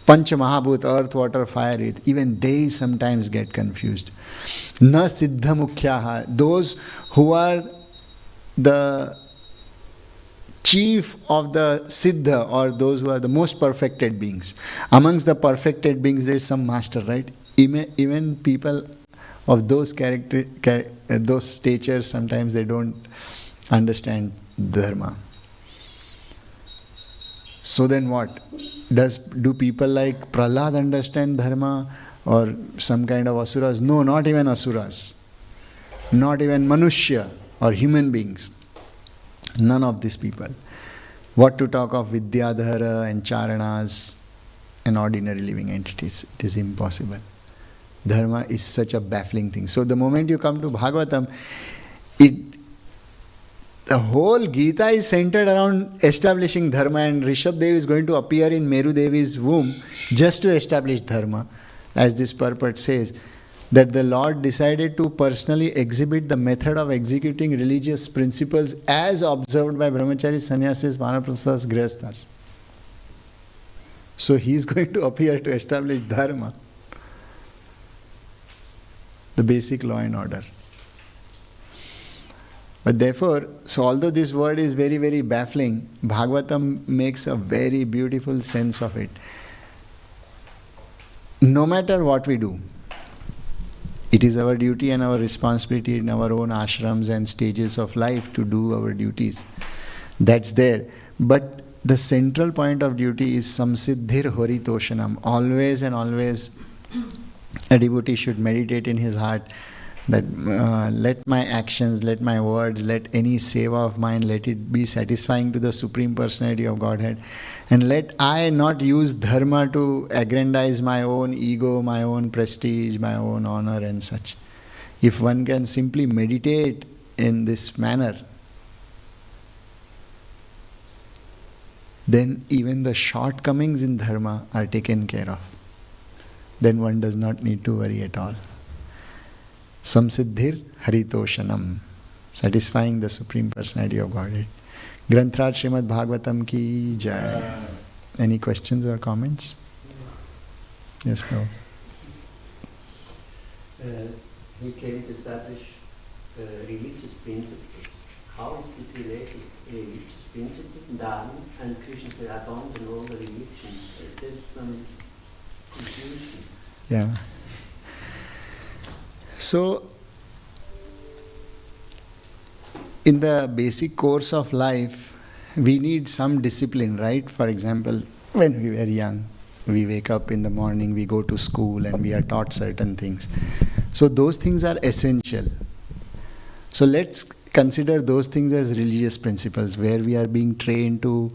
Pancha Mahabhut, earth, water, fire, even they sometimes get confused. Na siddha mukhyaha, those who are the chief of the siddha, or those who are the most perfected beings. Amongst the perfected beings there is some master, right? Even people of those those statures, sometimes they don't understand dharma. So then what? Do people like Prahlad understand dharma, or some kind of asuras? No, not even asuras. Not even Manushya or human beings. None of these people. What to talk of Vidyadhara and Charanas and ordinary living entities? It is impossible. Dharma is such a baffling thing. So the moment you come to Bhagavatam, the whole Gita is centered around establishing dharma, and Rishabh is going to appear in Meru Devi's womb just to establish dharma. As this purport says, that the Lord decided to personally exhibit the method of executing religious principles as observed by brahmacharis, sannyasis, vanaprasthas, grihasthas. So he is going to appear to establish dharma, the basic law and order. But therefore, so although this word is very, very baffling, Bhagavatam makes a very beautiful sense of it. No matter what we do, it is our duty and our responsibility in our own ashrams and stages of life to do our duties. That's there. But the central point of duty is samsiddhir horitoshanam. Always and always a devotee should meditate in his heart that let my actions, let my words, let any seva of mine, let it be satisfying to the Supreme Personality of Godhead. And let I not use dharma to aggrandize my own ego, my own prestige, my own honor and such. If one can simply meditate in this manner, then even the shortcomings in dharma are taken care of. Then one does not need to worry at all. Samsiddhir haritoshanam, satisfying the Supreme Personality of Godhead. Granthraj Srimad Bhagavatam ki jai. Any questions or comments? Yes, Prabhu. He came to establish religious principles. How is this related? Religious principle, dharma, and Krishna said, abandon all the religion. There's some confusion. Yeah. So, in the basic course of life, we need some discipline, right? For example, when we were young, we wake up in the morning, we go to school and we are taught certain things. So those things are essential. So let's consider those things as religious principles, where we are being trained to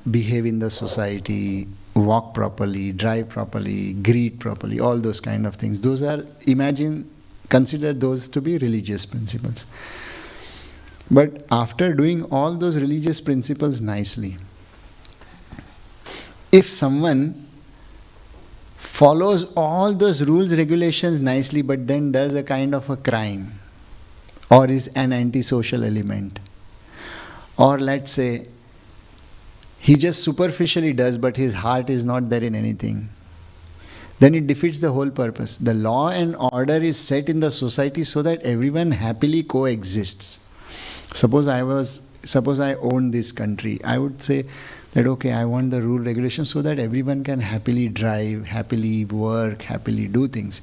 behave in the society, walk properly, drive properly, greet properly, all those kind of things. Those are, consider those to be religious principles. But after doing all those religious principles nicely, if someone follows all those rules, regulations nicely, but then does a kind of a crime, or is an antisocial element, or let's say, he just superficially does, but his heart is not there in anything, then it defeats the whole purpose. The law and order is set in the society so that everyone happily coexists. Suppose I owned this country, I would say that okay, I want the rule regulations so that everyone can happily drive, happily work, happily do things.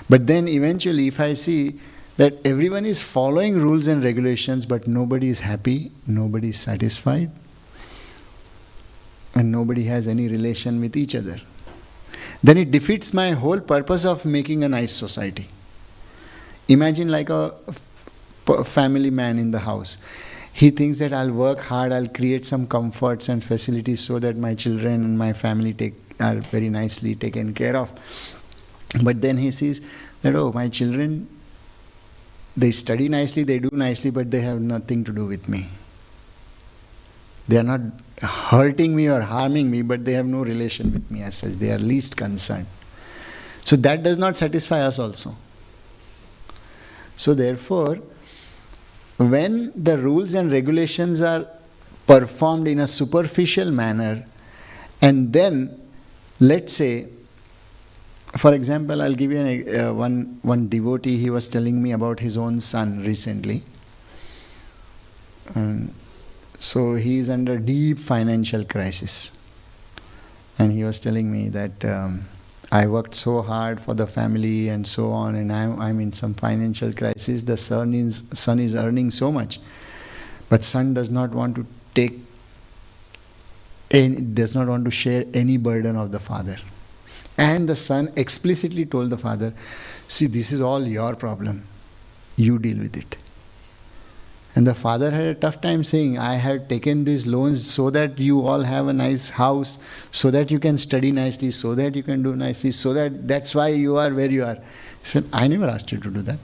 But then eventually if I see that everyone is following rules and regulations but nobody is happy, nobody is satisfied, and nobody has any relation with each other, then it defeats my whole purpose of making a nice society. Imagine like a family man in the house. He thinks that I'll work hard, I'll create some comforts and facilities so that my children and my family are very nicely taken care of. But then he sees that, oh, my children, they study nicely, they do nicely, but they have nothing to do with me. They are not hurting me or harming me, but they have no relation with me as such. They are least concerned. So that does not satisfy us also. So therefore, when the rules and regulations are performed in a superficial manner, and then, let's say, for example, I'll give you one devotee, he was telling me about his own son recently. So he is under deep financial crisis. And he was telling me that I worked so hard for the family and so on, and I'm in some financial crisis. The son is earning so much, but son does not want to share any burden of the father. And the son explicitly told the father, see, this is all your problem. You deal with it. And the father had a tough time saying, I had taken these loans so that you all have a nice house, so that you can study nicely, so that you can do nicely, so that's why you are where you are. He said, I never asked you to do that.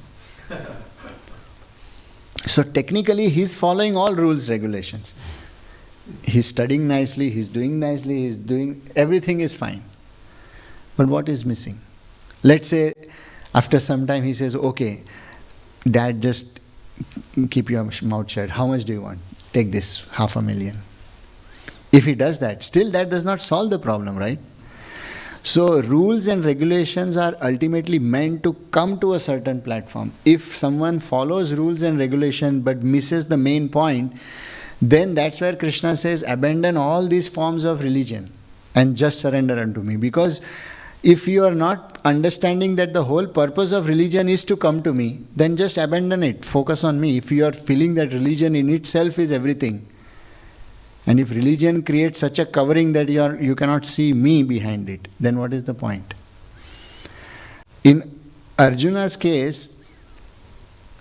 So technically he's following all rules, regulations. He's studying nicely, he's doing nicely, everything is fine. But what is missing? Let's say after some time he says, okay, Dad, just keep your mouth shut. How much do you want? Take this, 500,000. If he does that, still that does not solve the problem, right? So rules and regulations are ultimately meant to come to a certain platform. If someone follows rules and regulation but misses the main point, then that's where Krishna says, abandon all these forms of religion and just surrender unto me. Because if you are not understanding that the whole purpose of religion is to come to me, then just abandon it, focus on me. If you are feeling that religion in itself is everything, and if religion creates such a covering that you cannot see me behind it, then what is the point? In Arjuna's case,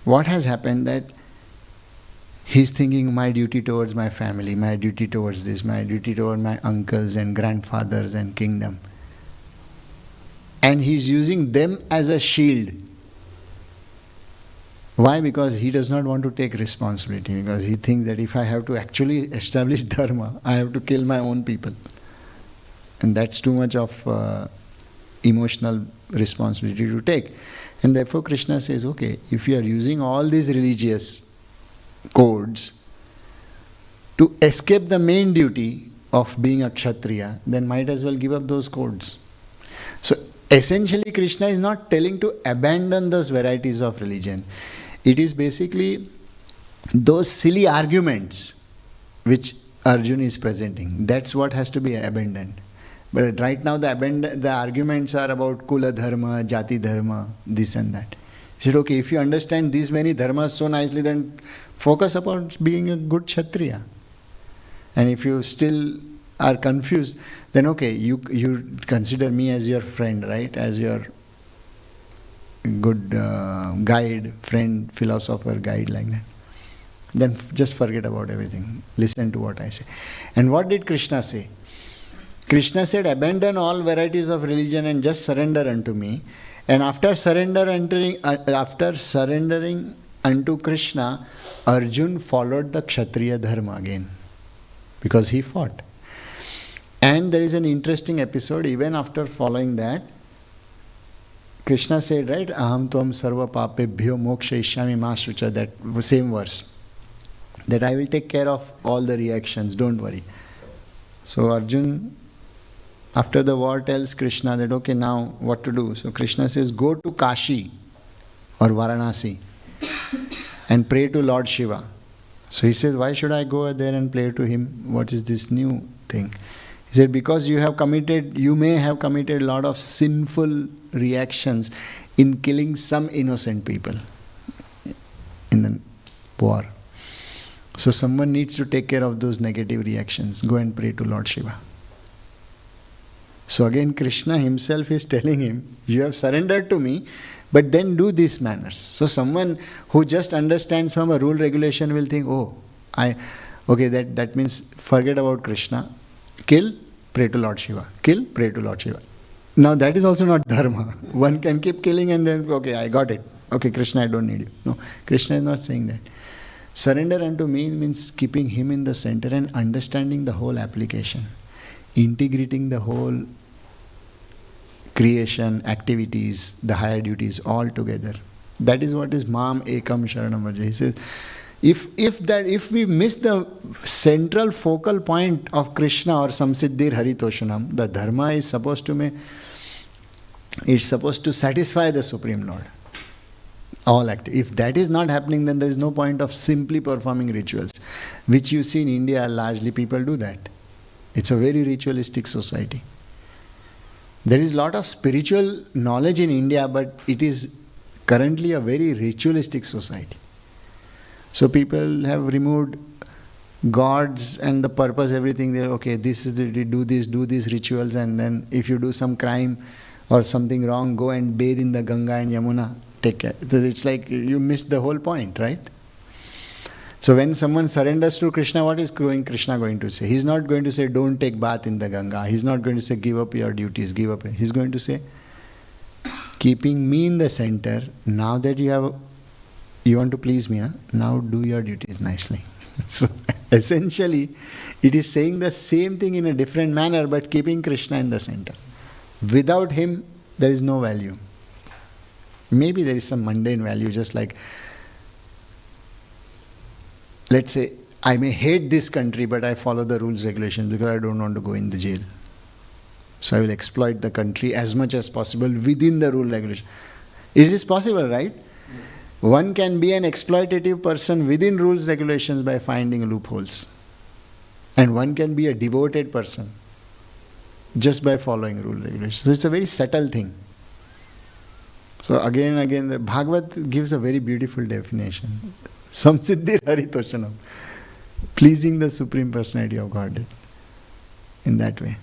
what has happened that he's thinking my duty towards my family, my duty towards this, my duty towards my uncles and grandfathers and kingdom. And he's using them as a shield. Why? Because he does not want to take responsibility. Because he thinks that if I have to actually establish dharma, I have to kill my own people. And that's too much of emotional responsibility to take. And therefore Krishna says, okay, if you are using all these religious codes to escape the main duty of being a Kshatriya, then might as well give up those codes. So essentially, Krishna is not telling to abandon those varieties of religion. It is basically those silly arguments which Arjuna is presenting. That's what has to be abandoned. But right now the arguments are about Kula Dharma, Jati Dharma, this and that. He said, okay, if you understand these many dharmas so nicely, then focus upon being a good Kshatriya. And if you still are confused, then okay, you consider me as your friend, right? As your good guide, friend, philosopher, guide, like that. Then just forget about everything. Listen to what I say. And what did Krishna say? Krishna said, abandon all varieties of religion and just surrender unto me. And after surrendering unto Krishna, Arjun followed the Kshatriya dharma again. Because he fought. And there is an interesting episode, even after following that, Krishna said, right, aham tvam sarva papebhyo mokshayishyami ma shucha, that same verse, that I will take care of all the reactions, don't worry. So Arjun, after the war, tells Krishna that, okay, now what to do? So Krishna says, go to Kashi or Varanasi and pray to Lord Shiva. So he says, why should I go there and play to him? What is this new thing? He said, because you may have committed a lot of sinful reactions in killing some innocent people in the war. So someone needs to take care of those negative reactions. Go and pray to Lord Shiva. So again Krishna himself is telling him, you have surrendered to me, but then do these manners. So someone who just understands from a rule regulation will think, that means forget about Krishna. Kill, pray to Lord Shiva. Kill, pray to Lord Shiva. Now that is also not dharma. One can keep killing and then, okay, I got it. Okay, Krishna, I don't need you. No, Krishna is not saying that. Surrender unto me means keeping him in the center and understanding the whole application. Integrating the whole creation, activities, the higher duties all together. That is what is Mam Ekam Sharanam Vraja. He says, if we miss the central focal point of Krishna or Samsiddhir Haritoshanam, the dharma is supposed to satisfy the Supreme Lord. All active. If that is not happening, then there is no point of simply performing rituals, which you see in India, largely people do that. It's a very ritualistic society. There is a lot of spiritual knowledge in India, but it is currently a very ritualistic society. So people have removed gods and the purpose, everything there. Okay, this is do these rituals, and then if you do some crime or something wrong, go and bathe in the Ganga and Yamuna. Take care. It's like you missed the whole point, right? So when someone surrenders to Krishna, what is Krishna going to say? He's not going to say, don't take bath in the Ganga. He's not going to say, give up your duties, give up. He's going to say, keeping me in the center, now that you want to please me, now do your duties nicely. So essentially, it is saying the same thing in a different manner, but keeping Krishna in the center. Without him, there is no value. Maybe there is some mundane value, just like, let's say, I may hate this country, but I follow the rules, regulations because I don't want to go in the jail. So I will exploit the country as much as possible within the rule regulation. It is possible, right? One can be an exploitative person within rules, regulations by finding loopholes. And one can be a devoted person just by following rule, regulations. So it's a very subtle thing. So again and again, the Bhagavad gives a very beautiful definition. Samsiddhir Haritoshanam. Pleasing the Supreme Personality of Godhead. In that way.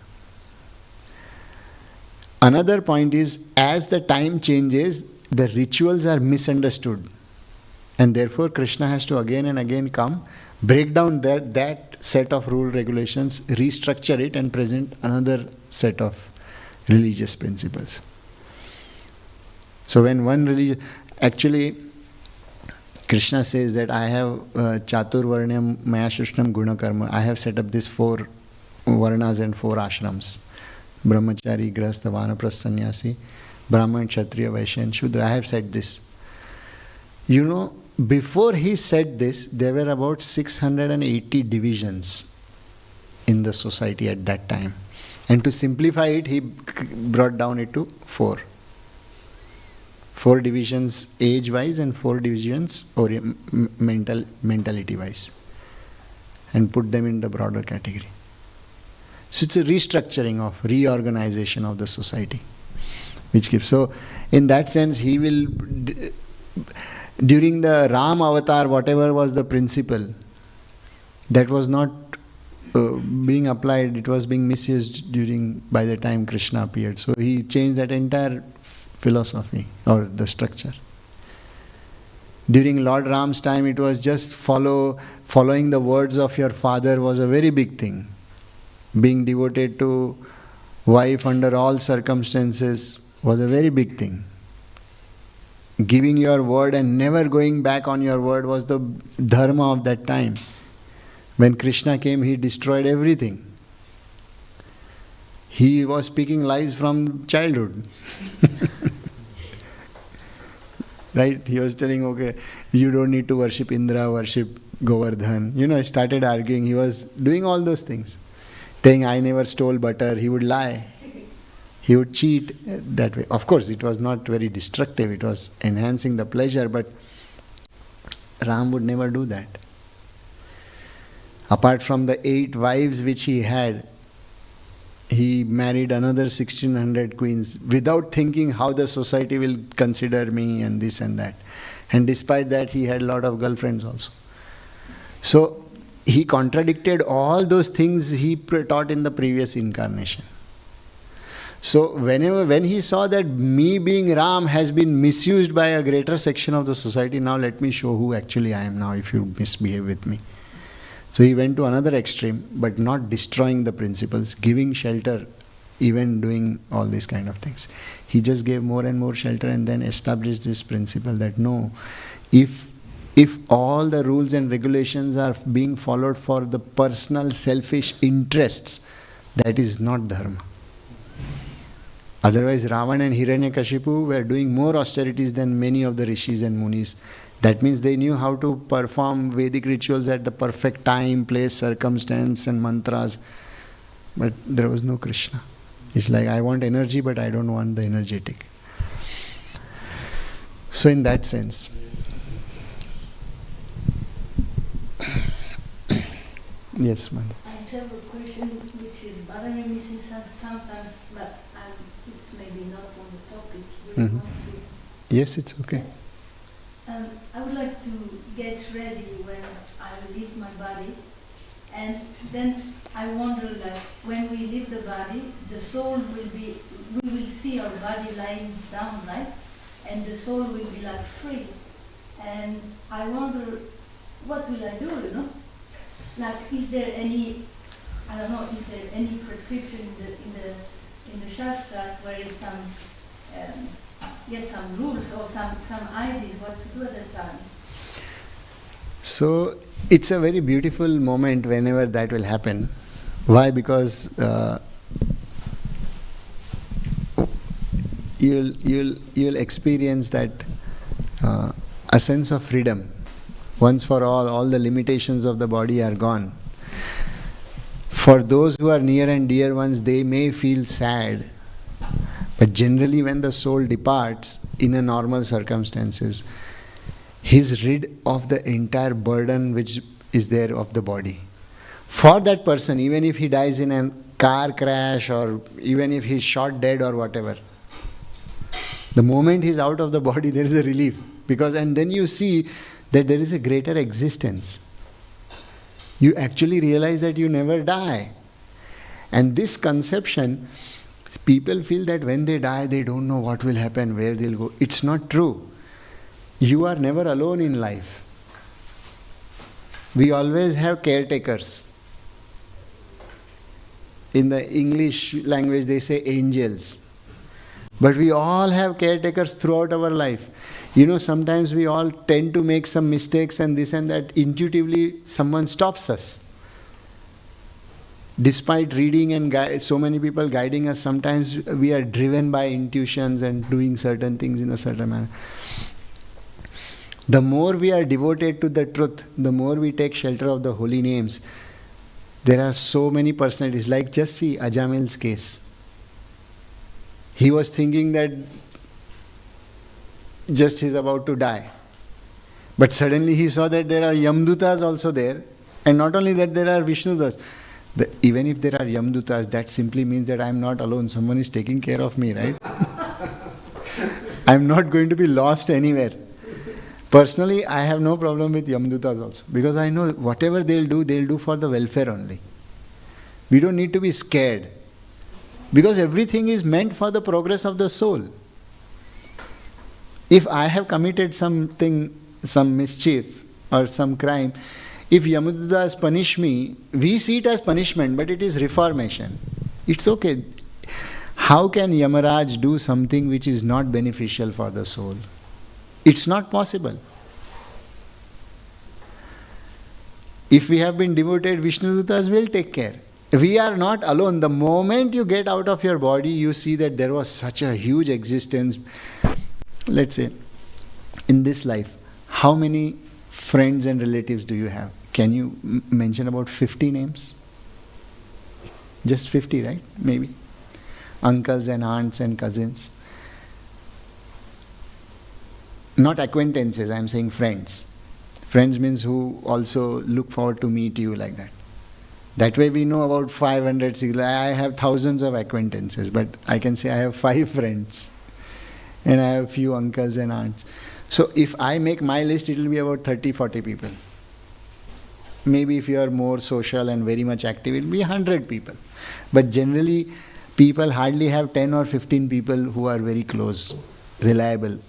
Another point is, as the time changes, the rituals are misunderstood. And therefore Krishna has to again and again come, break down that set of rule regulations, restructure it and present another set of religious principles. So when one religion, actually Krishna says that I have Chatur Varnyam Maya Shushnam Guna Karma. I have set up these 4 Varnas and 4 ashrams. Brahmachari, Grahastha, Vanaprastha, Sannyasi, Brahman, Kshatriya, Vaishya and Shudra. I have said this. You know, before he said this, there were about 680 divisions in the society at that time. And to simplify it, he brought down it to 4. 4 divisions age-wise and 4 divisions mentality-wise. And put them in the broader category. So it's a restructuring of, reorganization of the society. Which gives, so in that sense, he will, during the Ram avatar, whatever was the principle, that was not being applied, it was being misused by the time Krishna appeared. So he changed that entire philosophy or the structure. During Lord Ram's time, it was just following the words of your father was a very big thing. Being devoted to wife under all circumstances was a very big thing. Giving your word and never going back on your word was the dharma of that time. When Krishna came, he destroyed everything. He was speaking lies from childhood. Right? He was telling, okay, you don't need to worship Indra, worship Govardhan. He started arguing. He was doing all those things. Saying, I never stole butter. He would lie. He would cheat that way. Of course, it was not very destructive. It was enhancing the pleasure, but Ram would never do that. Apart from the 8 wives which he had, he married another 1600 queens without thinking how the society will consider me and this and that. And despite that, he had a lot of girlfriends also. So he contradicted all those things he taught in the previous incarnation. So when he saw that me being Ram has been misused by a greater section of the society, now let me show who actually I am now if you misbehave with me. So he went to another extreme, but not destroying the principles, giving shelter, even doing all these kind of things. He just gave more and more shelter and then established this principle that no, if all the rules and regulations are being followed for the personal selfish interests, that is not dharma. Otherwise, Ravan and Hiranyakashipu were doing more austerities than many of the rishis and munis. That means they knew how to perform Vedic rituals at the perfect time, place, circumstance and mantras. But there was no Krishna. It's like, I want energy, but I don't want the energetic. So in that sense. Yes, Mother. I have a question which is bothering me since sometimes, but it's maybe not on the topic. You want to? Yes, it's okay. I would like to get ready when I leave my body, and then I wonder that when we leave the body, the soul we will see our body lying down, right? And the soul will be like free. And I wonder, what will I do, Like, is there any, I don't know, is there any prescription in the Shastras where is some some rules or some ideas what to do at that time? So it's a very beautiful moment whenever that will happen. Why? Because you'll experience that a sense of freedom. Once for all the limitations of the body are gone. For those who are near and dear ones, they may feel sad. But generally when the soul departs in a normal circumstances, he is rid of the entire burden which is there of the body. For that person, even if he dies in a car crash or even if he is shot dead or whatever, the moment he is out of the body, there is a relief. And then you see that there is a greater existence. You actually realize that you never die. And this conception, people feel that when they die, they don't know what will happen, where they'll go. It's not true. You are never alone in life. We always have caretakers. In the English language, they say angels. But we all have caretakers throughout our life. Sometimes we all tend to make some mistakes and this and that. Intuitively, someone stops us. Despite reading and so many people guiding us, sometimes we are driven by intuitions and doing certain things in a certain manner. The more we are devoted to the truth, the more we take shelter of the holy names. There are so many personalities. Like just see Ajamil's case. He was thinking that just he's about to die. But suddenly he saw that there are Yamdutas also there. And not only that, there are Vishnudas. Even if there are Yamdutas, that simply means that I am not alone. Someone is taking care of me, right? I am not going to be lost anywhere. Personally, I have no problem with Yamdutas also. Because I know whatever they'll do for the welfare only. We don't need to be scared. Because everything is meant for the progress of the soul. If I have committed something, some mischief or some crime, if Yamadutas punish me, we see it as punishment, but it is reformation. It's okay. How can Yamaraj do something which is not beneficial for the soul? It's not possible. If we have been devoted, Vishnudutas will take care. We are not alone. The moment you get out of your body, you see that there was such a huge existence. Let's say, in this life, how many friends and relatives do you have? Can you mention about 50 names? Just 50, right? Maybe. Uncles and aunts and cousins. Not acquaintances, I am saying friends. Friends means who also look forward to meet you like that. That way we know about 500, I have thousands of acquaintances, but I can say I have 5 friends. And I have a few uncles and aunts. So if I make my list, it will be about 30, 40 people. Maybe if you are more social and very much active, it will be 100 people. But generally, people hardly have 10 or 15 people who are very close, reliable.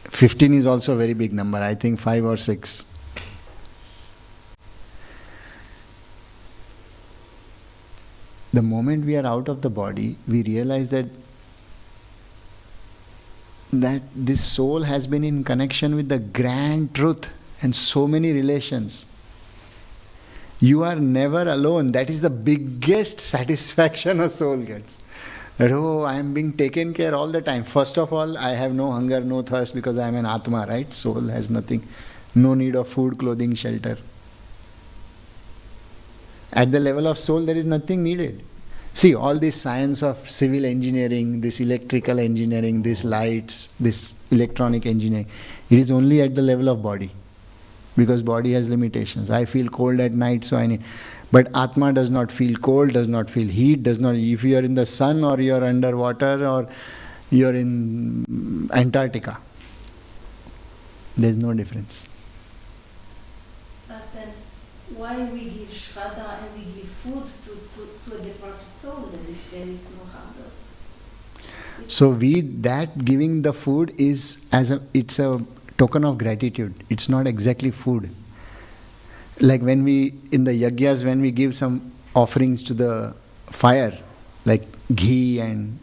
15 is also a very big number. I think 5 or 6. The moment we are out of the body, we realize that this soul has been in connection with the grand truth and so many relations. You are never alone. That is the biggest satisfaction a soul gets. That, oh, I am being taken care all the time. First of all, I have no hunger, no thirst because I am an Atma, right? Soul has nothing. No need of food, clothing, shelter. At the level of soul, there is nothing needed. See, all this science of civil engineering, this electrical engineering, these lights, this electronic engineering, it is only at the level of body. Because body has limitations. I feel cold at night, so I need. But Atma does not feel cold, does not feel heat, does not. If you are in the sun or you are underwater or you are in Antarctica, there is no difference. But then, why we give shraddha and we give food to a departed soul then if there is no hunger? So that giving the food is it's a token of gratitude. It's not exactly food. Like when we, in the yagyas, when we give some offerings to the fire, like ghee and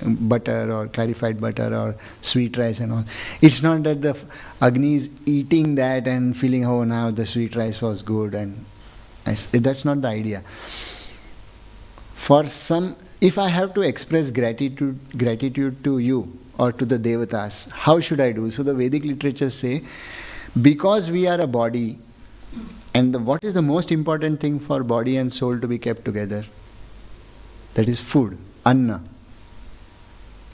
butter or clarified butter or sweet rice and all, it's not that the Agni is eating that and feeling, oh, now the sweet rice was good, and that's not the idea. For some, if I have to express gratitude to you or to the devatas, how should I do? So the Vedic literatures say, because we are a body, and what is the most important thing for body and soul to be kept together? That is food, anna.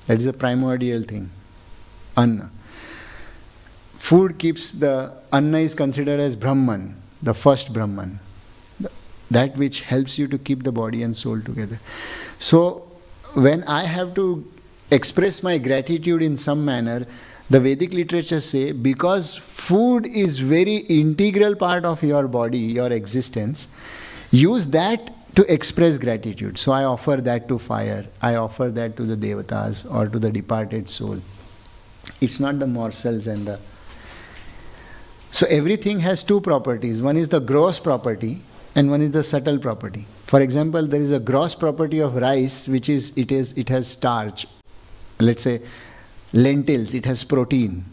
That is a primordial thing, anna. Food keeps anna is considered as Brahman, the first Brahman. That which helps you to keep the body and soul together. So when I have to express my gratitude in some manner, the Vedic literature say, because food is very integral part of your body, your existence, use that to express gratitude. So I offer that to fire, I offer that to the devatas or to the departed soul. It's not the morsels and the... So everything has 2 properties. One is the gross property and one is the subtle property. For example, there is a gross property of rice, which is it has starch. Let's say lentils, it has protein.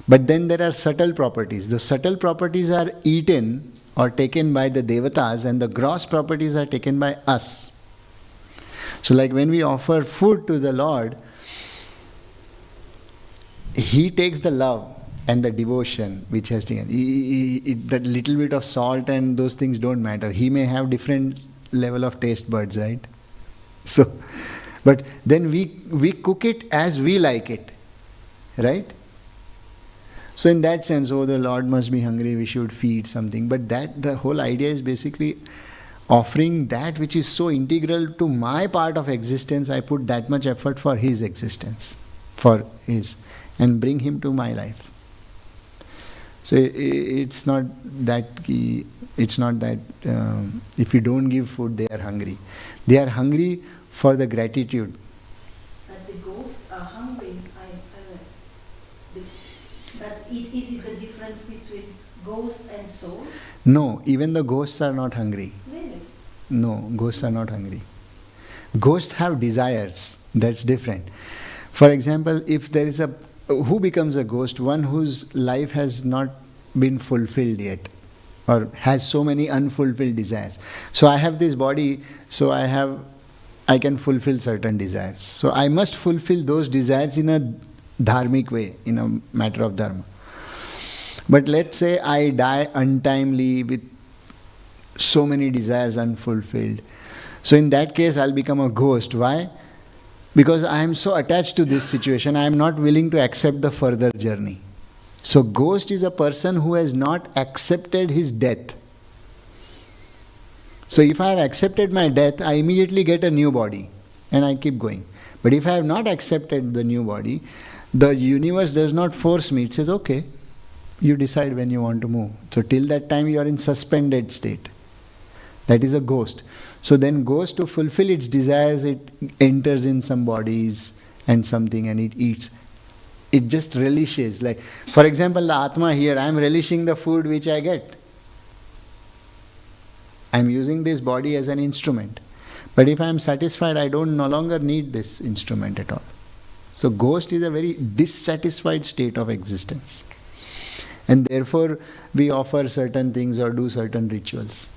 But then there are subtle properties. The subtle properties are eaten or taken by the devatas, and the gross properties are taken by us. So like when we offer food to the Lord, He takes the love and the devotion which has taken. That little bit of salt and those things don't matter. He may have different level of taste buds, right? So, but then we cook it as we like it, right? So in that sense, oh, the Lord must be hungry, we should feed something. But the whole idea is basically offering that which is so integral to my part of existence. I put that much effort for His existence, and bring Him to my life. So it's not that if you don't give food, they are hungry. They are hungry for the gratitude. But the ghosts are hungry, I read. But is it the difference between ghost and soul? No, even the ghosts are not hungry. Really? No, ghosts are not hungry. Ghosts have desires. That's different. For example, if there is who becomes a ghost? One whose life has not been fulfilled yet, or has so many unfulfilled desires. So I have this body, so I can fulfill certain desires. So I must fulfill those desires in a dharmic way, in a matter of dharma. But let's say I die untimely with so many desires unfulfilled. So in that case, I'll become a ghost. Why? Because I am so attached to this situation, I am not willing to accept the further journey. So ghost is a person who has not accepted his death. So if I have accepted my death, I immediately get a new body and I keep going. But if I have not accepted the new body, the universe does not force me. It says, okay, you decide when you want to move. So till that time you are in suspended state. That is a ghost. So then ghost, to fulfill its desires, it enters in some bodies and something and it eats. It just relishes. Like, for example, the Atma here, I am relishing the food which I get. I am using this body as an instrument. But if I am satisfied, I don't no longer need this instrument at all. So ghost is a very dissatisfied state of existence. And therefore, we offer certain things or do certain rituals.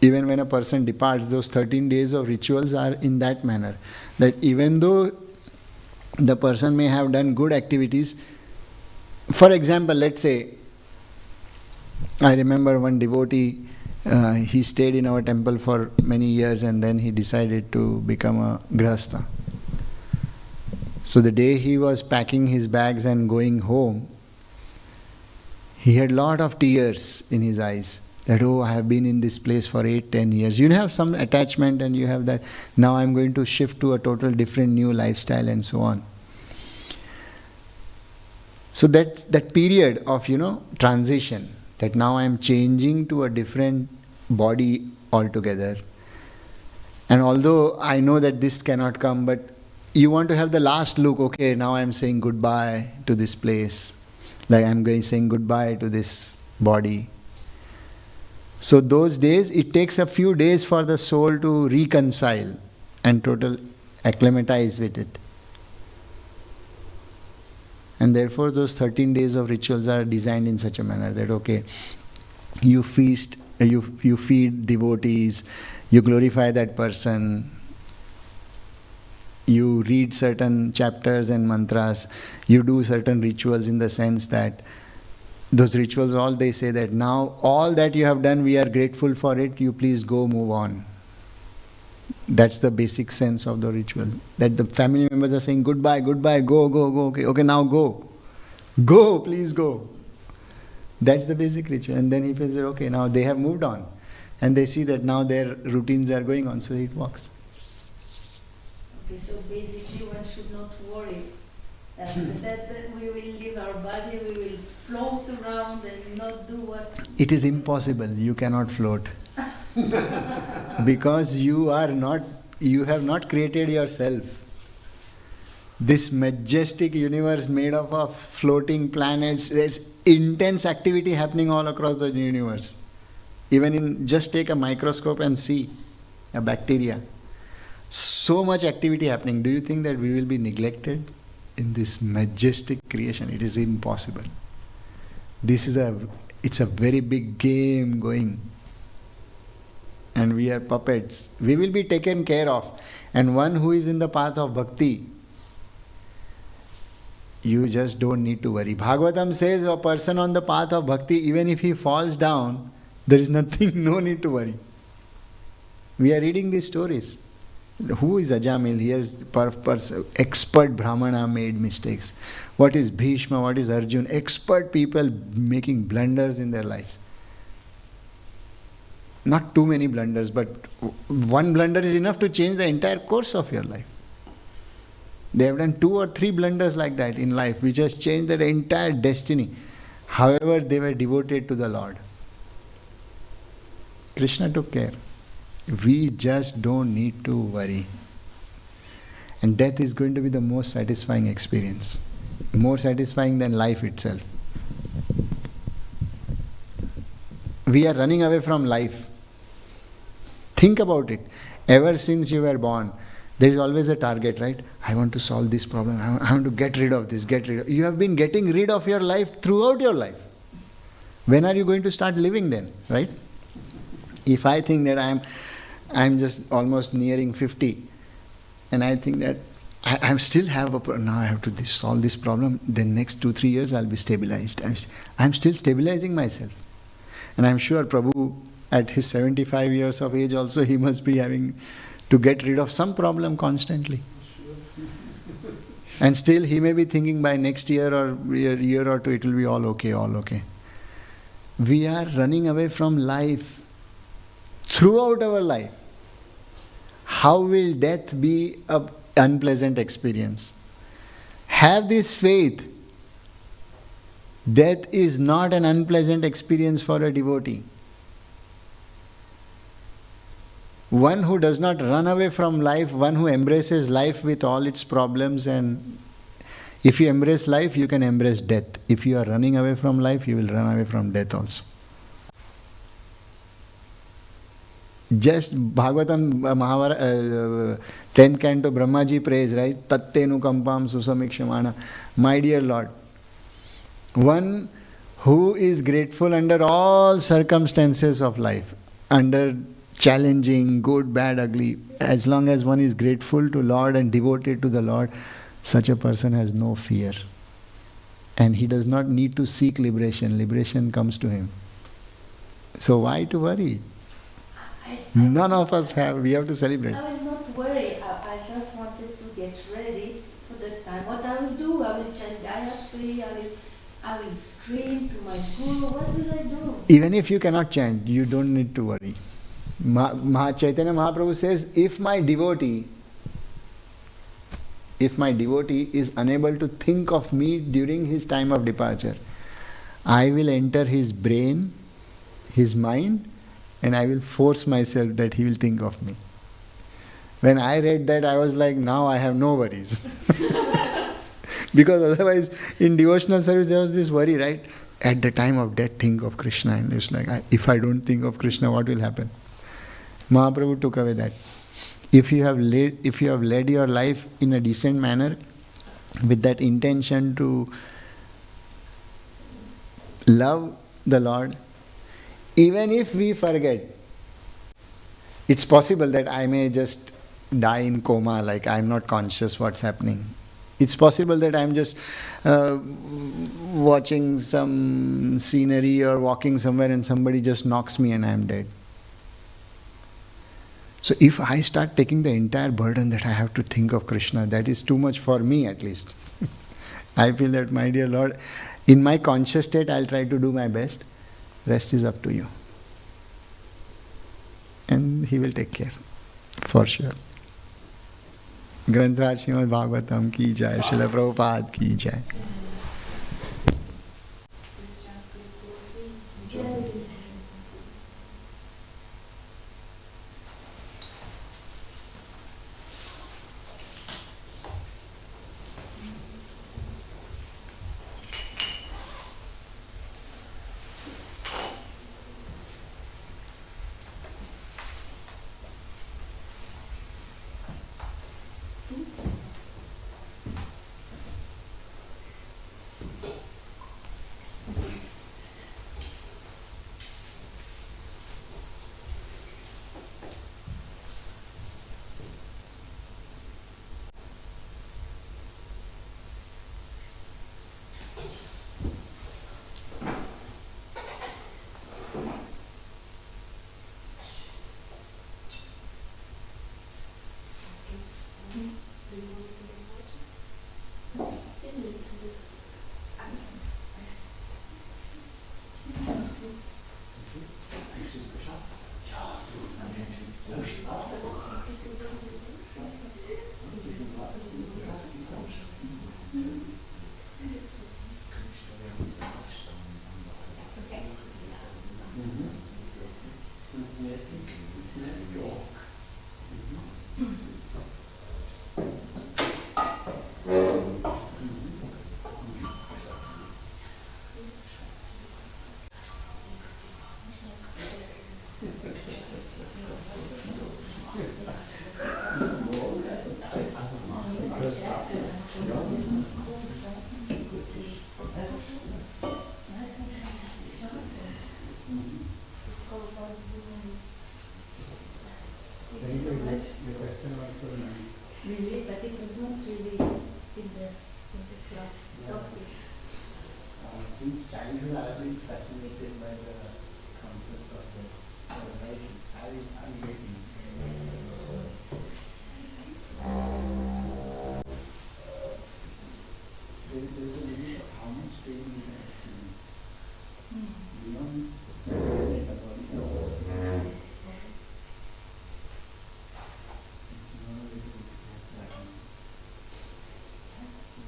Even when a person departs, those 13 days of rituals are in that manner. That even though the person may have done good activities, for example, let's say, I remember one devotee, he stayed in our temple for many years and then he decided to become a grihastha. So the day he was packing his bags and going home, he had a lot of tears in his eyes. That, oh, I have been in this place for 8-10 years. You have some attachment and you have that. Now I'm going to shift to a total different new lifestyle and so on. So that period of, transition, that now I'm changing to a different body altogether. And although I know that this cannot come, but you want to have the last look, okay, now I'm saying goodbye to this place. Like I'm saying goodbye to this body. So those days, it takes a few days for the soul to reconcile and total acclimatize with it. And therefore those 13 days of rituals are designed in such a manner that, okay, you feast, you feed devotees, you glorify that person, you read certain chapters and mantras, you do certain rituals in the sense that those rituals, all they say that now all that you have done, we are grateful for it, you please go move on. That's the basic sense of the ritual. That the family members are saying goodbye, goodbye, go, okay, now go. Go, please go. That's the basic ritual. And then he feels that, okay, now they have moved on. And they see that now their routines are going on, so it works. Okay, so basically one should not worry that we will leave our body, we will float around and not do what... It is impossible. You cannot float. Because you have not created yourself. This majestic universe made up of floating planets, there's intense activity happening all across the universe. Even just take a microscope and see a bacteria. So much activity happening. Do you think that we will be neglected in this majestic creation? It is impossible. It's a very big game going. And we are puppets. We will be taken care of. And one who is in the path of bhakti, you just don't need to worry. Bhagavatam says a person on the path of bhakti, even if he falls down, there is nothing, no need to worry. We are reading these stories. Who is Ajamil? He has expert Brahmana made mistakes. What is Bhishma? What is Arjun? Expert people making blunders in their lives. Not too many blunders, but one blunder is enough to change the entire course of your life. They have done 2 or 3 blunders like that in life, which has changed their entire destiny. However, they were devoted to the Lord. Krishna took care. We just don't need to worry. And death is going to be the most satisfying experience. More satisfying than life itself. We are running away from life. Think about it. Ever since you were born, there is always a target, right? I want to solve this problem. I want to get rid of this, You have been getting rid of your life throughout your life. When are you going to start living then, right? If I think that I'm just almost nearing 50, and I think that I still have now I have to solve this problem, then next 2-3 years I'll be stabilized. I'm still stabilizing myself. And I'm sure Prabhu, at his 75 years of age also, he must be having to get rid of some problem constantly. And still he may be thinking by next year or a year or two it will be all okay. We are running away from life. throughout our life, how will death be an unpleasant experience? Have this faith. Death is not an unpleasant experience for a devotee. One who does not run away from life, one who embraces life with all its problems, and if you embrace life, you can embrace death. If you are running away from life, you will run away from death also. Just Bhagavatam, Mahabharata, 10th canto, Brahmaji prays, right? Tattenu kampam susamikshamana. My dear Lord, one who is grateful under all circumstances of life, under challenging, good, bad, ugly, as long as one is grateful to Lord and devoted to the Lord, such a person has no fear. And he does not need to seek liberation. Liberation comes to him. So why to worry? None of us have. We have to celebrate. I was not worried. I just wanted to get ready for the time. What I will do, I will chant Gayatri, I will scream to my guru. What will I do? Even if you cannot chant, you don't need to worry. Chaitanya Mahaprabhu says, if my devotee is unable to think of me during his time of departure, I will enter his brain, his mind, and I will force myself that he will think of me. When I read that, I was like, now I have no worries. Because otherwise, in devotional service, there was this worry, right? At the time of death, think of Krishna. And it's like, if I don't think of Krishna, what will happen? Mahaprabhu took away that. If you have led your life in a decent manner, with that intention to love the Lord, even if we forget, it's possible that I may just die in coma, like I'm not conscious what's happening. It's possible that I'm just watching some scenery or walking somewhere and somebody just knocks me and I'm dead. So if I start taking the entire burden that I have to think of Krishna, that is too much for me at least. I feel that, my dear Lord, in my conscious state I'll try to do my best. Rest is up to you. And he will take care, for sure. Grantraj Srimad Bhagavatam ki jai, Srila Prabhupada ki jai. Really, but it was not really in the class topic. Since childhood, I've been fascinated by the concept of death. So I'm waiting. There is a limit of how much pain you can experience. You don't get about it.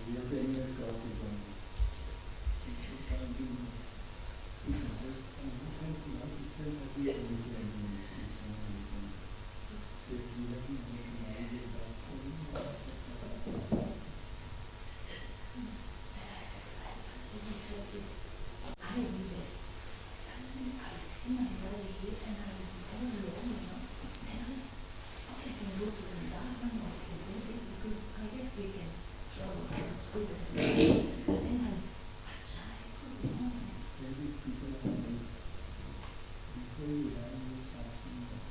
We have to anyways cross it one day. It should come to it has not itself that we are able to anyways. It's not different. So if we have to make marriages back for I believe that suddenly I see my body here and I will be all alone, you know. And I can go to the garden or I can do this because I guess we can travel to the school and then I'm a child, you know. where these people are coming. Before you learn this asking them.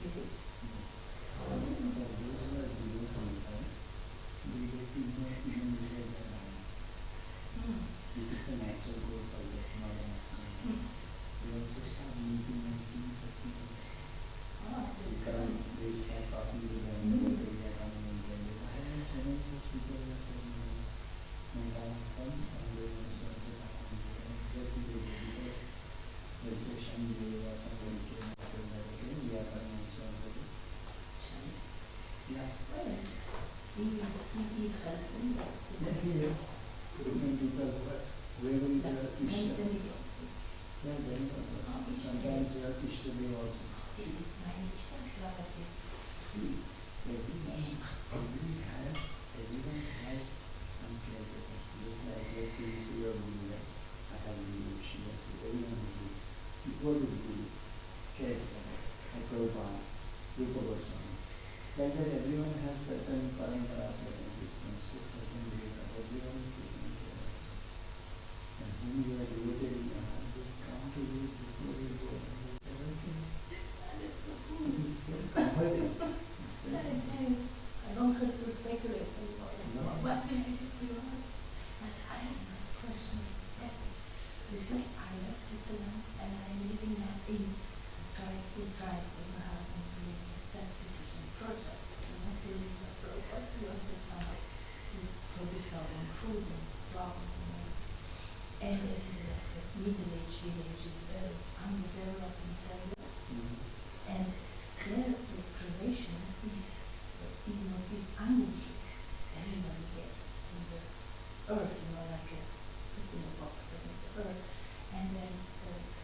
Really? Yes. For those who are below concern, they get to know even before they are dying. If it's a natural course of life, not an accident. They also start meeting and seeing such people. Oh, They that's come, nice. they start talking to them, they are coming and telling them, I have so many such people that telling me, my parents come and they also happen to them. Exactly they do because let's say Shani or somebody came and told that, okay, we are coming and so on. Yeah. Well, he is helping. Yeah, he is. Different people, but whoever is your Ishta. Yeah, then sometimes you have Ishta Dev also. This is my Ishta, like this. See, everyone has some caretakers. Just like, let's say you see your Guru, right? I have Guru, she has Guru, everyone has Guru. What is Guru? Caretaker, like Prabhupada, Rupa Goswami. Like that everyone has certain paramparas, certain systems, so certain devas, everyone is taking care of us. And whom you are devoted in your heart, will come to you before you go and do everything. That's so cool. It is so comforting. It's very It's nice. I don't have to speculate anymore. No. What will I do for your heart? But I have my question is that, you see, I left Switzerland and I'm living now in we tried with my husband to live in a self-sufficient project. We want to live in a project, we wanted somehow to produce our own food and flowers and eggs. And this is like a middle-aged village, is very underdeveloped in Serbia. And there the cremation is unusual. Everybody gets in the earth, you know, like put in a box and in the earth. And then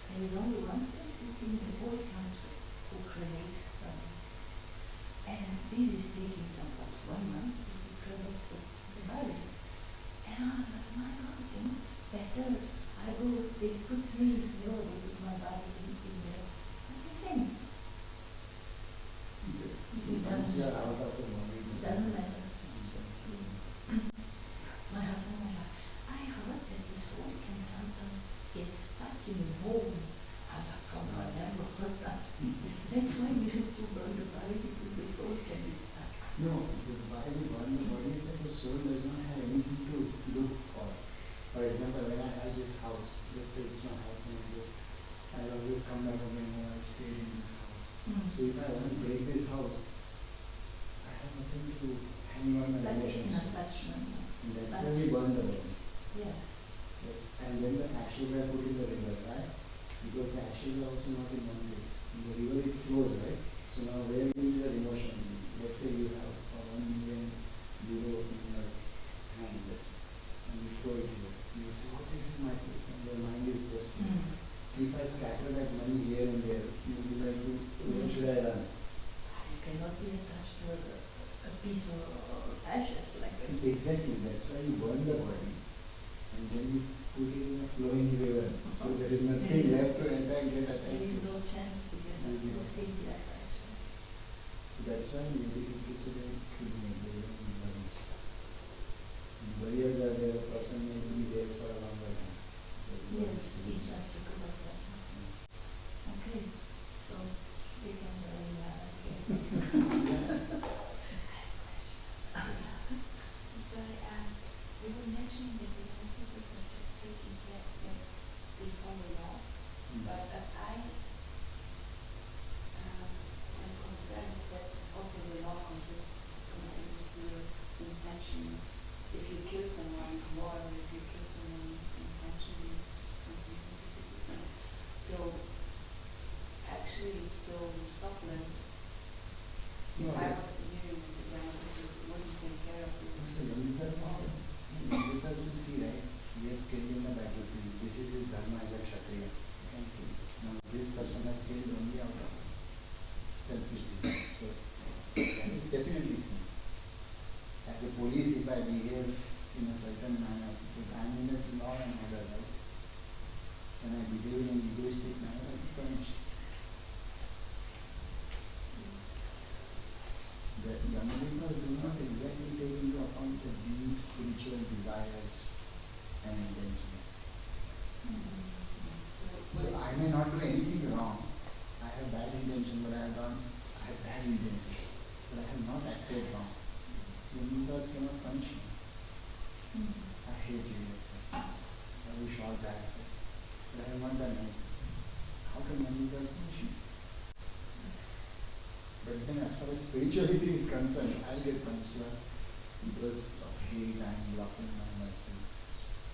there is only one place in the whole country who cremate and this is taking sometimes 1 month to cremate the bodies. And I was like, my God, you know, better I go, they put me, you know, they put my body in there. What do you think? once you are out of the body, It doesn't matter. My husband was like, I heard that the soul can sometimes get stuck in a hole. I was like, come on, I never heard something. That's why we have to burn the body because the soul can be stuck. No, why we burn the body is that the soul does not have anything to look for. For example, when I have this house, let's say it's my house and I always come back again when I stay in this house. So if I once break this house, I have nothing to hang on my Like an emotions to. attachment. And that's why we burn the body. Yes. Okay. And then the ashes are put in the river, right? Because the ashes are also not in one place. In the river it flows, right? So now where will your emotions be? Let's say you have €1 million in your hand, let's say, and you throw it here. You will say, oh, this is my place, and your mind is just if I scatter that money here and there, you will be like, where should I run? You cannot be attached to a piece of ashes like that. Exactly, that's why you burn the body and then you put it in a flowing river. So there is nothing left to get attached There is to. no chance to get to stay that ashes. So that's why we really consider cremate, they don't be burials. Burials are there, a person may be there for a longer time. Yes, it's just because of that. Okay, so we can bury that again. Sorry, you were mentioning that the young people are just taking care that they follow laws, but as I am concerned is that also the law considers your intention. If you kill someone, law, or if you kill someone, intention is completely different. So actually it's so subtle. If I was you, the guy who just wouldn't take care of you. So when is that possible? dharma as a kshatriya. Okay. Now this person has killed only out of selfish desires. So that is definitely sin. As a police, if I behave in a certain manner, if I am in a law and order, right? When I behave in an egoistic manner, I will be punished. The Yamavikas do not exactly take into account the deep spiritual desires and intentions. So I may not do anything wrong. I have bad intention, but I have bad intentions. But I have not acted wrong. Yamavikas cannot punish me. I hate you, let's say. I wish all bad. But I have not done anything. How can Yamavikas punish me? But then as far as spirituality is concerned, I'll get punished because of hate and blocking my mercy,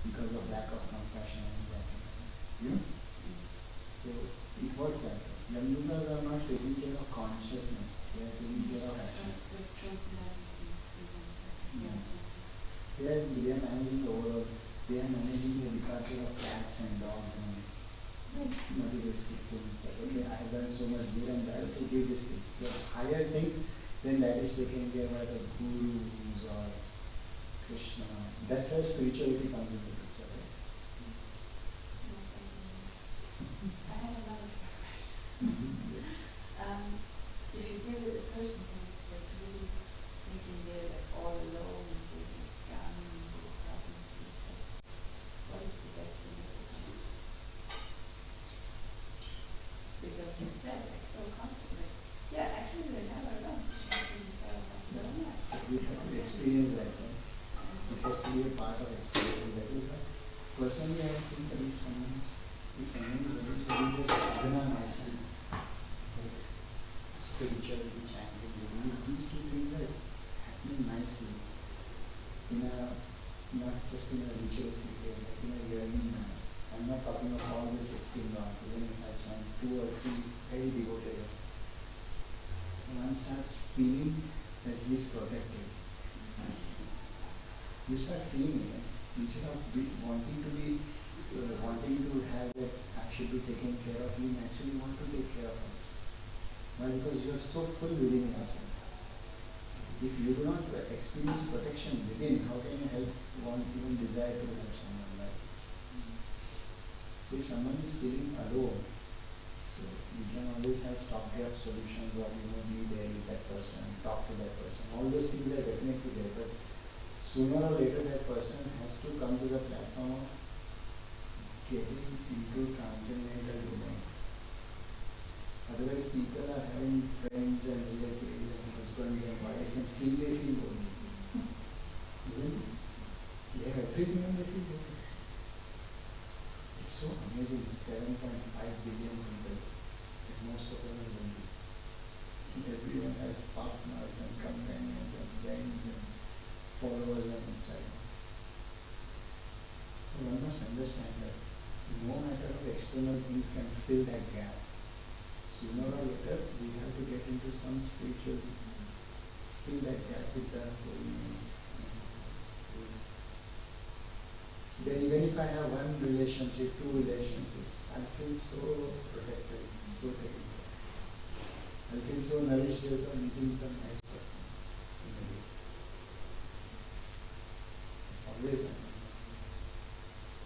because of lack of compassion and blocking. You know? So it works like that. Yamavikas are not taking care of consciousness, they are taking care of actions. They are managing the overall, they are managing the departure of cats and dogs and materialistic things. Like, okay, I have done so much good and that, to give these things. The higher things, then that is taken care by the gurus or Krishna. That's where spirituality comes into the picture, right? I have another question. If you deal with a person who's like really thinking they're like all alone and they're like drowning in their problems and stuff, what is the best thing to do? Because you said like so comfortable, like, yeah, actually we're never alone. So much. We have to experience that, right? It has to be a part of experience. That is why personally I have seen that if someone is ready to do this sadhana myself, spirituality, chanting, these two things are happening nicely in a, not just in a ritualistic way, like in a yearning manner. I'm not talking of all the 16 laws, even if I chant 2 or 3 very devoted. One starts feeling that he is protected. You start feeling it. Instead of wanting to have that I should be taken care of, you actually want to take care of others. Why? Because you are so full within yourself. If you do not experience protection within, how can you even desire to help someone, right? So if someone is feeling alone, so you can always have stopgap solutions, or be there with that person, talk to that person. All those things are definitely there, but sooner or later that person has to come to the platform of getting into transcendental domain. Otherwise people are having friends and relatives and husbands and wives and still they feel lonely. Isn't it? They have everything and they feel lonely. It's so amazing, 7.5 billion people, and most of them are lonely. Everyone has partners and companions and friends and followers on Instagram. So one must understand that no matter how external things can fill that gap, sooner or later we have to get into some spiritual, fill that gap with the holiness. Then even if I have one relationship, 2 relationships, I feel so protected, so taken care of. I feel so nourished just by meeting some nice person in the day. It's always like that.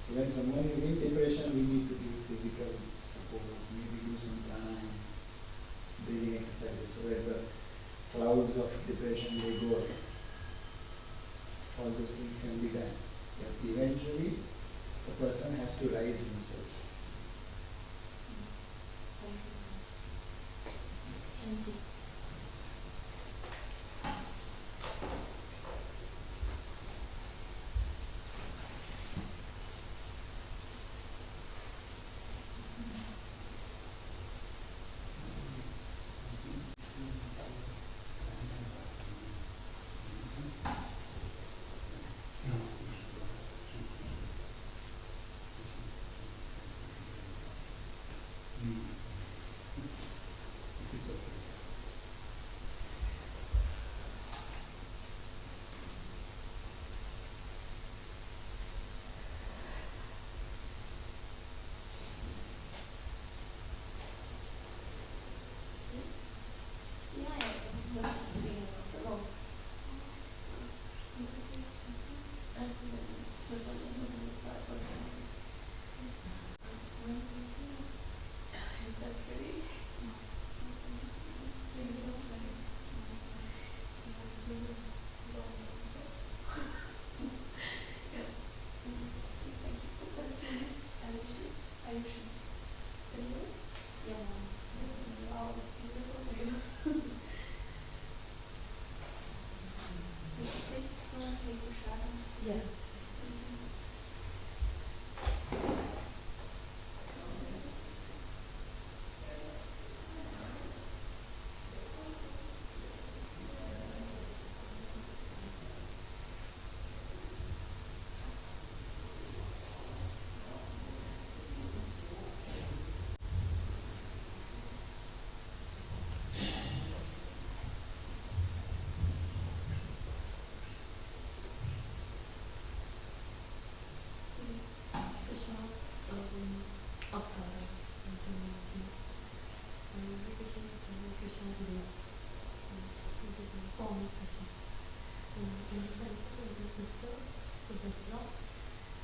So when someone is in depression, we need to give physical support, maybe do some pranayama, breathing exercises, so that the clouds of depression may go away. All those things can be done. But eventually, the person has to rise himself. Thank you, sir. Thank you.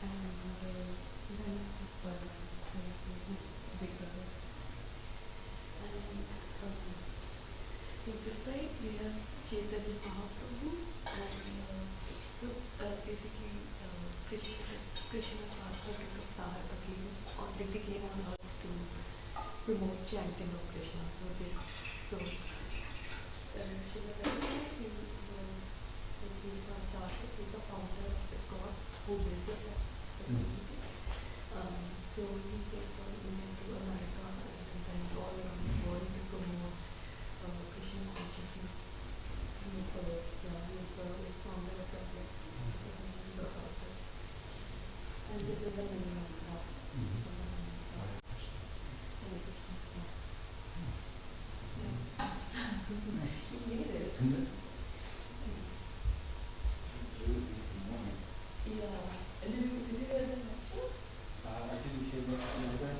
then his brother, his big brother. And so beside we have Chaitanya Mahaprabhu, and basically Krishna transferred to Avatar again, they came on earth to promote chanting of Krishna. Srila Prabhupada, he was on charge, he's the founder of the God who built this facility. So he came from India to America and then all around the world to promote Krishna consciousness. He is the founder of the this. And this is the meaning of God. She made it. Yeah. Did you hear the lecture? I didn't hear that.